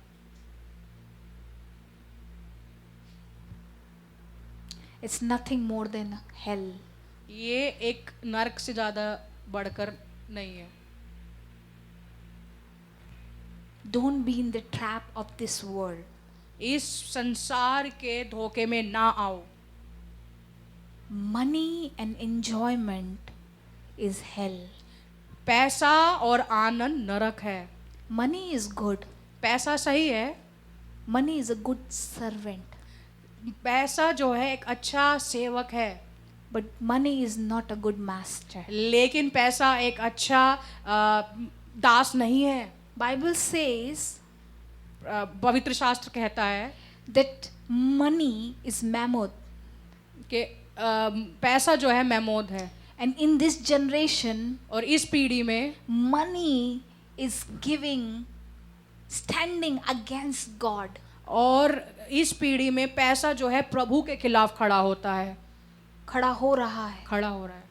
[SPEAKER 1] It's nothing more than hell.
[SPEAKER 2] ये एक नरक से ज्यादा बढ़कर नहीं है।
[SPEAKER 1] Don't be in the trap of this world.
[SPEAKER 2] इस संसार के धोखे में ना आओ।
[SPEAKER 1] Money and enjoyment is hell.
[SPEAKER 2] पैसा और आनंद नरक है।
[SPEAKER 1] Money is good.
[SPEAKER 2] पैसा सही है,
[SPEAKER 1] Money is a good servant.
[SPEAKER 2] पैसा जो है एक अच्छा सेवक है,
[SPEAKER 1] But money is not a good master.
[SPEAKER 2] लेकिन पैसा एक अच्छा दास नहीं है।
[SPEAKER 1] Bible says
[SPEAKER 2] पवित्र शास्त्र कहता है
[SPEAKER 1] that money is mammoth.
[SPEAKER 2] कि पैसा जो है मैमोद है,
[SPEAKER 1] And in this generation,
[SPEAKER 2] और इस पीढ़ी में
[SPEAKER 1] money is standing against God.
[SPEAKER 2] और इस पीढ़ी में पैसा जो है प्रभु के खिलाफ खड़ा होता है,
[SPEAKER 1] खड़ा हो रहा है.
[SPEAKER 2] खड़ा हो रहा है।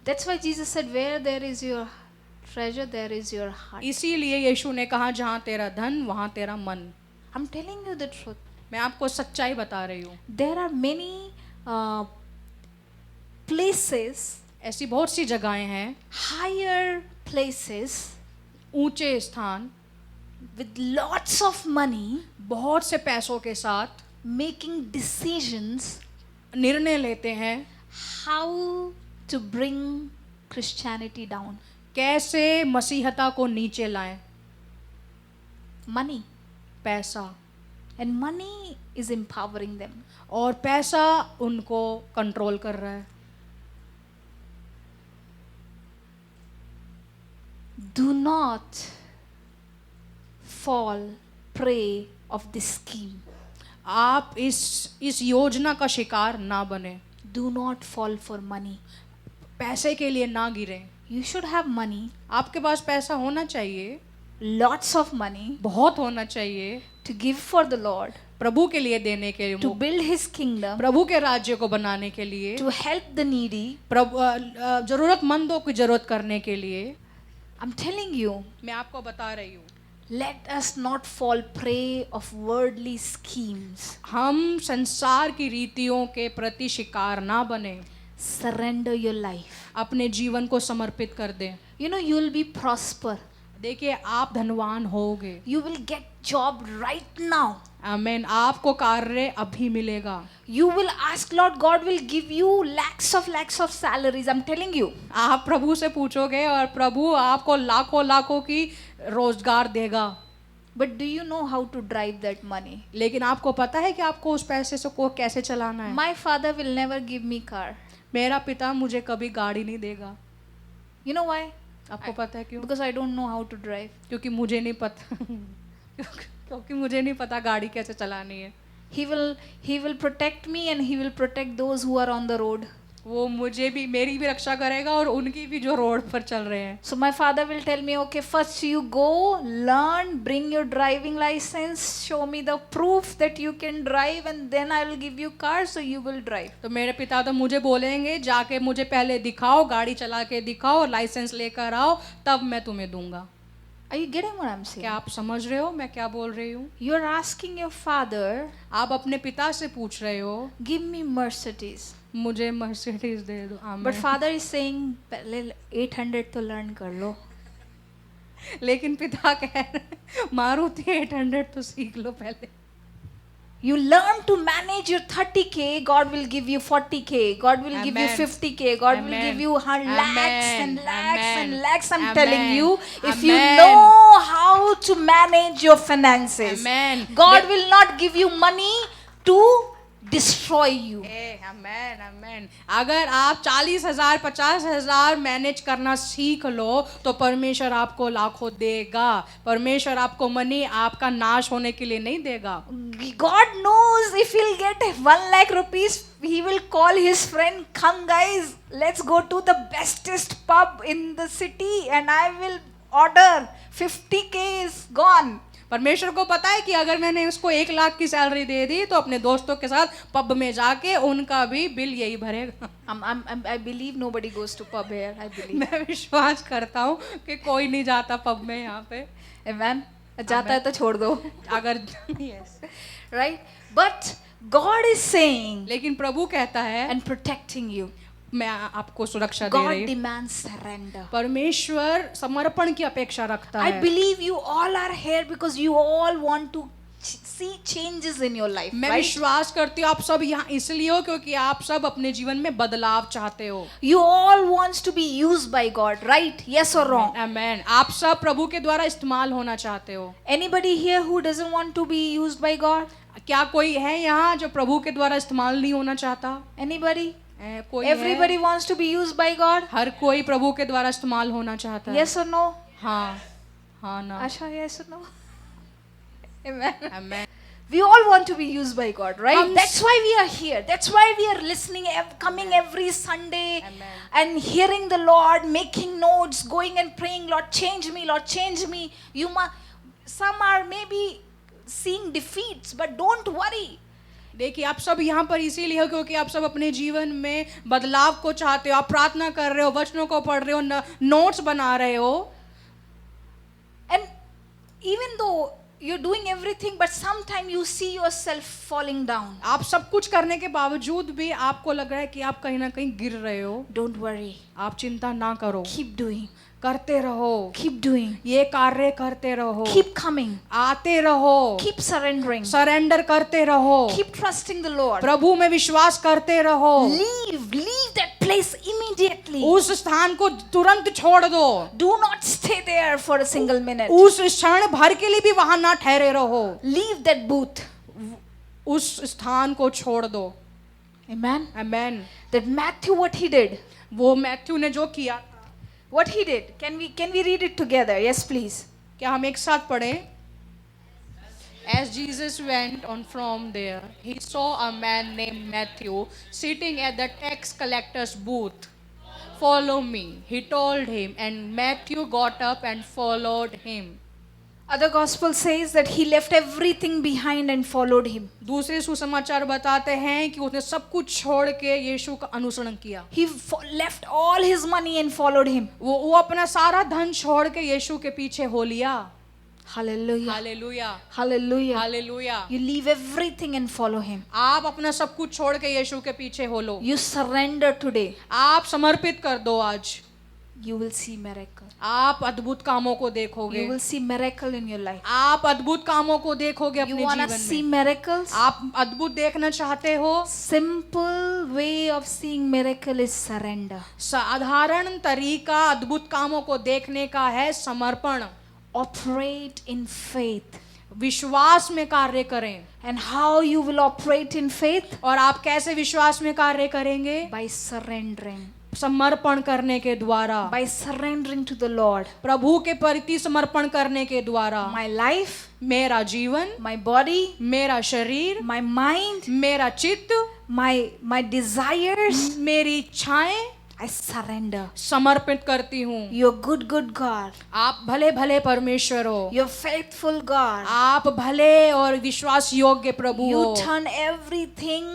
[SPEAKER 1] That's why Jesus said, where there is your treasure, there is your heart.
[SPEAKER 2] इसीलिए यीशु ने कहा जहाँ तेरा धन वहाँ तेरा मन।
[SPEAKER 1] I'm telling you the truth.
[SPEAKER 2] मैं आपको सच्चाई बता रही हूँ।
[SPEAKER 1] There are many places,
[SPEAKER 2] ऐसी बहुत सी जगहें हैं,
[SPEAKER 1] higher places,
[SPEAKER 2] ऊंचे स्थान,
[SPEAKER 1] with lots of money,
[SPEAKER 2] बहुत से पैसों के साथ
[SPEAKER 1] making decisions
[SPEAKER 2] निर्णय लेते हैं
[SPEAKER 1] how to bring Christianity down.
[SPEAKER 2] कैसे मसीहता को नीचे लाएं।
[SPEAKER 1] Money.
[SPEAKER 2] पैसा,
[SPEAKER 1] And money is empowering them.
[SPEAKER 2] और पैसा उनको कंट्रोल कर रहा है।
[SPEAKER 1] Do not fall prey of this scheme.
[SPEAKER 2] आप इस योजना का शिकार ना बने।
[SPEAKER 1] Do not fall for money.
[SPEAKER 2] पैसे के लिए ना गिरें।
[SPEAKER 1] You should have money,
[SPEAKER 2] आपके पास पैसा होना चाहिए,
[SPEAKER 1] lots of money,
[SPEAKER 2] बहुत होना चाहिए,
[SPEAKER 1] to give for the Lord,
[SPEAKER 2] प्रभु के लिए देने के लिए,
[SPEAKER 1] to build His kingdom,
[SPEAKER 2] प्रभु के राज्य को बनाने के लिए,
[SPEAKER 1] to help the needy.
[SPEAKER 2] जरूरतमंदों की जरूरत करने के लिए।
[SPEAKER 1] I'm telling you,
[SPEAKER 2] मैं आपको बता रही हूँ,
[SPEAKER 1] let us not fall prey of worldly schemes.
[SPEAKER 2] हम संसार की रीतियों के प्रति शिकार ना बने।
[SPEAKER 1] Surrender your life.
[SPEAKER 2] अपने जीवन को समर्पित कर दें।
[SPEAKER 1] You will be prosper.
[SPEAKER 2] देखिए आप धनवान होगे।
[SPEAKER 1] You will get job right now.
[SPEAKER 2] आमीन। आपको कार्य अभी मिलेगा।
[SPEAKER 1] You will ask Lord, God will give you lakhs of salaries. I'm telling you.
[SPEAKER 2] आप प्रभु से पूछोगे और प्रभु आपको लाखों की रोजगार देगा।
[SPEAKER 1] But do you know how to drive that money?
[SPEAKER 2] लेकिन आपको पता है कि आपको उस पैसे से को कैसे चलाना है।
[SPEAKER 1] My father will never give me car.
[SPEAKER 2] मेरा पिता मुझे कभी गाड़ी नहीं देगा।
[SPEAKER 1] You know why?
[SPEAKER 2] आपको पता है क्यों?
[SPEAKER 1] Because I don't know how to drive.
[SPEAKER 2] क्योंकि मुझे नहीं पता क्योंकि मुझे नहीं पता गाड़ी कैसे चलानी है।
[SPEAKER 1] He will protect me and he will protect those who are on the road.
[SPEAKER 2] वो मुझे भी मेरी भी रक्षा करेगा और उनकी भी जो रोड पर चल रहे हैं।
[SPEAKER 1] So my father will tell me, okay, first you go, learn, bring your driving license, show me the proof that you can drive, and then I will give you car, so you will drive.
[SPEAKER 2] तो मेरे पिता तो मुझे बोलेंगे जाके मुझे पहले दिखाओ, गाड़ी चला के दिखाओ, लाइसेंस लेकर आओ, तब मैं तुम्हें दूंगा।
[SPEAKER 1] Are you getting what I'm saying?
[SPEAKER 2] क्या आप समझ रहे हो मैं क्या बोल रही हूँ?
[SPEAKER 1] You are asking your father,
[SPEAKER 2] आप अपने पिता से पूछ रहे हो
[SPEAKER 1] give me Mercedes.
[SPEAKER 2] मुझे मर्सिडीज दे दो।
[SPEAKER 1] But father is saying, पहले 800 तो learn कर लो.
[SPEAKER 2] लेकिन पिता कह रहे मारुति 800 तो सीख लो पहले।
[SPEAKER 1] You learn to manage your 30K, God will give you 40K, God will give you
[SPEAKER 2] Amen.
[SPEAKER 1] 50K, God will
[SPEAKER 2] Amen.
[SPEAKER 1] give you lakhs and
[SPEAKER 2] Amen.
[SPEAKER 1] lakhs and
[SPEAKER 2] Amen.
[SPEAKER 1] lakhs. I'm
[SPEAKER 2] Amen.
[SPEAKER 1] telling you, if you
[SPEAKER 2] Amen.
[SPEAKER 1] know how to manage your finances,
[SPEAKER 2] Amen.
[SPEAKER 1] God will not give you money to destroy you.
[SPEAKER 2] Amen amen. अगर आप 40,000 50,000 manage करना सीख लो तो परमेश्वर आपको लाखों देगा। परमेश्वर आपको मनी आपका नाश होने के लिए नहीं देगा।
[SPEAKER 1] God knows if he'll get 1 lakh rupees, he will call his friend, come guys, let's go to the bestest pub in the city and I will order 50K is gone.
[SPEAKER 2] परमेश्वर को पता है कि अगर मैंने उसको 1 लाख की सैलरी दे दी तो अपने दोस्तों के साथ पब में जाके उनका भी बिल यही भरेगा।
[SPEAKER 1] I believe nobody goes to pub here. I believe.
[SPEAKER 2] मैं विश्वास करता हूँ कि कोई नहीं जाता पब में यहाँ पे।
[SPEAKER 1] Amen. जाता है तो छोड़ दो.
[SPEAKER 2] अगर yes.
[SPEAKER 1] Right? But God is saying
[SPEAKER 2] लेकिन प्रभु कहता है
[SPEAKER 1] and protecting you.
[SPEAKER 2] मैं आपको सुरक्षा दे
[SPEAKER 1] God
[SPEAKER 2] रही हूँ।
[SPEAKER 1] demands surrender.
[SPEAKER 2] परमेश्वर समर्पण की अपेक्षा रखता
[SPEAKER 1] I
[SPEAKER 2] है।
[SPEAKER 1] believe you all are here because you all want to see changes in your life.
[SPEAKER 2] मैं
[SPEAKER 1] Right?
[SPEAKER 2] विश्वास करती हूँ आप सब यहाँ इसलिए हो क्योंकि आप सब अपने जीवन में बदलाव चाहते हो।
[SPEAKER 1] You all wants to be used by God, right? Yes or wrong?
[SPEAKER 2] आमेन। आप सब प्रभु के द्वारा इस्तेमाल होना चाहते हो।
[SPEAKER 1] Anybody here who doesn't want to be used by God?
[SPEAKER 2] क्या कोई है यहाँ जो प्रभु के द्वारा इस्तेमाल नहीं होना चाहता?
[SPEAKER 1] Anybody?
[SPEAKER 2] कोई
[SPEAKER 1] Everybody
[SPEAKER 2] है?
[SPEAKER 1] wants to be used by God?
[SPEAKER 2] हर कोई प्रभु के द्वारा इस्तेमाल होना चाहता है।
[SPEAKER 1] Yes or no?
[SPEAKER 2] हाँ हाँ ना।
[SPEAKER 1] Asha, yes or no? Amen.
[SPEAKER 2] Amen.
[SPEAKER 1] We all want to be used by God, right?
[SPEAKER 2] हम
[SPEAKER 1] That's why we are here. That's why we are listening, coming every Sunday
[SPEAKER 2] Amen.
[SPEAKER 1] and hearing the Lord, making notes, going and praying, Lord, change me, Lord, change me. Some are maybe seeing defeats, but don't worry.
[SPEAKER 2] देखिए आप सब यहाँ पर इसीलिए हो क्योंकि आप सब अपने जीवन में बदलाव को चाहते हो। आप प्रार्थना कर रहे हो, वचनों को पढ़ रहे हो, नोट्स बना रहे हो।
[SPEAKER 1] And even though you're doing everything, but sometimes you see yourself falling down.
[SPEAKER 2] आप सब कुछ करने के बावजूद भी आपको लग रहा है कि आप कहीं ना कहीं गिर रहे हो।
[SPEAKER 1] Don't worry.
[SPEAKER 2] आप चिंता ना करो,
[SPEAKER 1] Keep doing.
[SPEAKER 2] करते रहो,
[SPEAKER 1] Keep doing.
[SPEAKER 2] ये कार्य करते रहो,
[SPEAKER 1] Keep coming.
[SPEAKER 2] आते रहो,
[SPEAKER 1] Keep surrendering.
[SPEAKER 2] सरेंडर करते रहो,
[SPEAKER 1] Keep trusting the Lord.
[SPEAKER 2] प्रभु में विश्वास करते रहो।
[SPEAKER 1] Leave that place immediately.
[SPEAKER 2] उस स्थान को तुरंत छोड़ दो।
[SPEAKER 1] Do not stay there for a single minute.
[SPEAKER 2] उस क्षण भर के लिए भी वहां ना ठहरे रहो।
[SPEAKER 1] Leave that booth.
[SPEAKER 2] उस स्थान को छोड़ दो।
[SPEAKER 1] Amen.
[SPEAKER 2] Amen.
[SPEAKER 1] That Matthew, what he did.
[SPEAKER 2] वो मैथ्यू ने जो किया,
[SPEAKER 1] What he did. Can we read it together? Yes, please.
[SPEAKER 2] क्या हम एक साथ पढ़ें? As Jesus went on from there, he saw a man named Matthew sitting at the tax collector's booth. Follow me, he told him, and Matthew got up and followed him.
[SPEAKER 1] Other gospel says that he left everything behind and followed him.
[SPEAKER 2] दूसरे सुसमाचार बताते हैं कि उसने सब कुछ छोड़ के यीशु का अनुसरण किया।
[SPEAKER 1] He left all his money and followed him.
[SPEAKER 2] वो अपना सारा धन छोड़ के यीशु के पीछे हो लिया।
[SPEAKER 1] Hallelujah.
[SPEAKER 2] Hallelujah,
[SPEAKER 1] Hallelujah.
[SPEAKER 2] Hallelujah.
[SPEAKER 1] You leave everything and follow him.
[SPEAKER 2] आप अपना सब कुछ छोड़ के यीशु के पीछे हो लो।
[SPEAKER 1] You surrender today.
[SPEAKER 2] आप समर्पित कर दो आज।
[SPEAKER 1] You will see miracle.
[SPEAKER 2] आप अद्भुत कामों को देखोगे।
[SPEAKER 1] You will see miracle in your life.
[SPEAKER 2] आप अद्भुत कामों को देखोगे
[SPEAKER 1] You
[SPEAKER 2] अपने
[SPEAKER 1] want to
[SPEAKER 2] जीवन
[SPEAKER 1] see
[SPEAKER 2] में।
[SPEAKER 1] miracles?
[SPEAKER 2] आप अद्भुत देखना चाहते हो?
[SPEAKER 1] Simple way of seeing miracle is surrender.
[SPEAKER 2] साधारण तरीका अद्भुत कामों को देखने का है समर्पण।
[SPEAKER 1] Operate in faith.
[SPEAKER 2] विश्वास में कार्य करें।
[SPEAKER 1] And how you will operate in faith?
[SPEAKER 2] और आप कैसे विश्वास में कार्य करेंगे?
[SPEAKER 1] By surrendering.
[SPEAKER 2] समर्पण करने के द्वारा।
[SPEAKER 1] By surrendering to the Lord.
[SPEAKER 2] प्रभु के प्रति समर्पण करने के द्वारा।
[SPEAKER 1] My life,
[SPEAKER 2] मेरा जीवन,
[SPEAKER 1] my body,
[SPEAKER 2] मेरा शरीर,
[SPEAKER 1] my mind,
[SPEAKER 2] मेरा चित्त,
[SPEAKER 1] my desires,
[SPEAKER 2] मेरी इच्छाएं
[SPEAKER 1] I surrender.
[SPEAKER 2] समर्पित करती हूँ।
[SPEAKER 1] You're good God.
[SPEAKER 2] आप भले भले परमेश्वर हो।
[SPEAKER 1] You're faithful God.
[SPEAKER 2] आप भले और विश्वास योग्य प्रभु
[SPEAKER 1] You
[SPEAKER 2] हो।
[SPEAKER 1] turn everything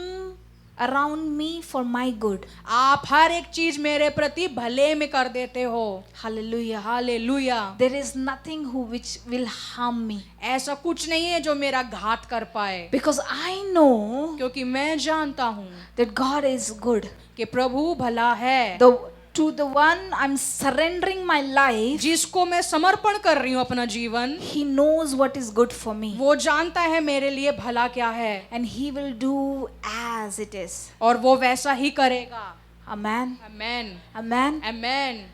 [SPEAKER 1] around me for my good.
[SPEAKER 2] आप हर एक चीज मेरे प्रति भले में कर देते हो।
[SPEAKER 1] Hallelujah.
[SPEAKER 2] Hallelujah.
[SPEAKER 1] There is nothing which will harm me.
[SPEAKER 2] ऐसा कुछ नहीं है जो मेरा घात कर पाए।
[SPEAKER 1] Because I know
[SPEAKER 2] क्योंकि मैं जानता हूँ
[SPEAKER 1] that God is good.
[SPEAKER 2] कि प्रभु भला है।
[SPEAKER 1] The to the one I'm surrendering my life,
[SPEAKER 2] जिसको मैं समर्पण कर रही हूँ अपना जीवन,
[SPEAKER 1] he knows what is good for me.
[SPEAKER 2] वो जानता है मेरे लिए भला क्या है,
[SPEAKER 1] And he will do as it is.
[SPEAKER 2] और वो वैसा ही करेगा.
[SPEAKER 1] Amen.
[SPEAKER 2] Amen.
[SPEAKER 1] Amen.
[SPEAKER 2] Amen.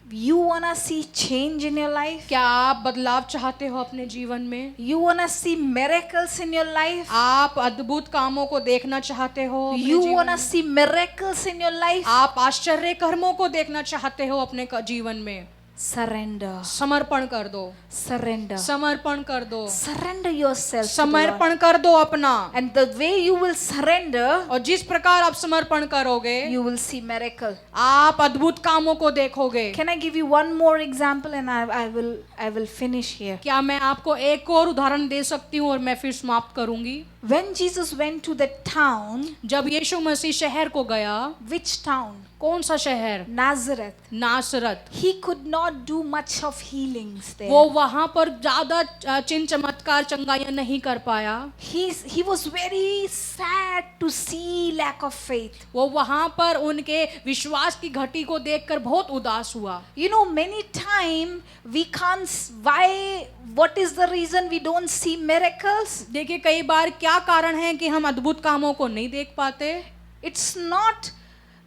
[SPEAKER 1] You wanna see change in your life?
[SPEAKER 2] क्या आप बदलाव चाहते हो अपने जीवन में?
[SPEAKER 1] You wanna see miracles in your life?
[SPEAKER 2] आप अद्भुत कामों को देखना चाहते हो अपने
[SPEAKER 1] You
[SPEAKER 2] जीवन
[SPEAKER 1] wanna
[SPEAKER 2] में?
[SPEAKER 1] see miracles in your life?
[SPEAKER 2] आप आश्चर्य कर्मों को देखना चाहते हो अपने जीवन में?
[SPEAKER 1] Surrender.
[SPEAKER 2] समर्पण कर दो.
[SPEAKER 1] Surrender.
[SPEAKER 2] समर्पण कर दो.
[SPEAKER 1] Surrender yourself to the Lord.
[SPEAKER 2] समर्पण कर दो अपना.
[SPEAKER 1] And the way you will surrender,
[SPEAKER 2] और जिस प्रकार आप समर्पण करोगे,
[SPEAKER 1] you will see miracle.
[SPEAKER 2] आप अद्भुत कामों को देखोगे.
[SPEAKER 1] Can I give you one more example and I will finish here.
[SPEAKER 2] क्या मैं आपको एक और उदाहरण दे सकती हूँ और मैं फिर समाप्त करूंगी?
[SPEAKER 1] When Jesus went to the town,
[SPEAKER 2] जब यीशु मसीह शहर को गया,
[SPEAKER 1] which town?
[SPEAKER 2] कौन सा शहर?
[SPEAKER 1] Nazareth.
[SPEAKER 2] Nazareth.
[SPEAKER 1] He could not do much of healings there.
[SPEAKER 2] वो वहां पर ज्यादा चिन्ह चमत्कार चंगाइयां नहीं कर पाया.
[SPEAKER 1] He was very sad to see lack of faith.
[SPEAKER 2] वो वहां पर उनके विश्वास की घटी को देखकर बहुत उदास हुआ.
[SPEAKER 1] You know, many time we can't. Why? What is the reason we don't see miracles?
[SPEAKER 2] देखिए कई बार क्या कारण है कि हम अद्भुत कामों को नहीं देख पाते.
[SPEAKER 1] It's not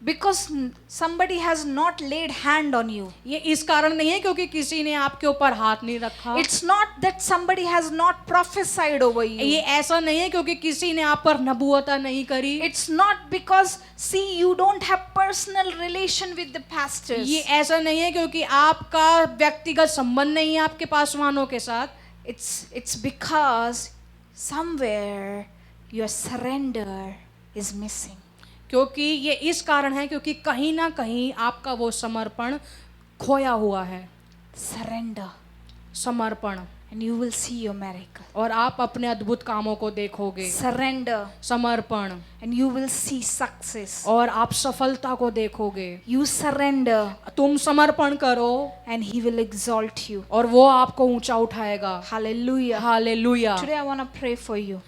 [SPEAKER 1] because somebody has not laid hand on you.
[SPEAKER 2] ये इस कारण नहीं है क्योंकि किसी ने आपके ऊपर हाथ नहीं रखा.
[SPEAKER 1] It's not that somebody has not prophesied over you.
[SPEAKER 2] ये ऐसा नहीं है क्योंकि किसी ने आप पर नबूवता नहीं करी.
[SPEAKER 1] It's not because, see, you don't have personal relation with the pastors.
[SPEAKER 2] ये ऐसा नहीं है क्योंकि आपका व्यक्तिगत संबंध नहीं है आपके पासवानों के साथ.
[SPEAKER 1] It's because somewhere your surrender is missing.
[SPEAKER 2] क्योंकि ये इस कारण है क्योंकि कहीं ना कहीं आपका वो समर्पण खोया हुआ है.
[SPEAKER 1] Surrender,
[SPEAKER 2] समर्पण.
[SPEAKER 1] and you will see your miracle.
[SPEAKER 2] और आप अपने अद्भुत कामों को देखोगे.
[SPEAKER 1] Surrender,
[SPEAKER 2] समर्पण.
[SPEAKER 1] and you will see success.
[SPEAKER 2] और आप सफलता को देखोगे.
[SPEAKER 1] You surrender,
[SPEAKER 2] तुम समर्पण करो
[SPEAKER 1] and He will exalt you.
[SPEAKER 2] और वो आपको ऊंचा उठाएगा.
[SPEAKER 1] Hallelujah.
[SPEAKER 2] Hallelujah.
[SPEAKER 1] Today I want to pray for you.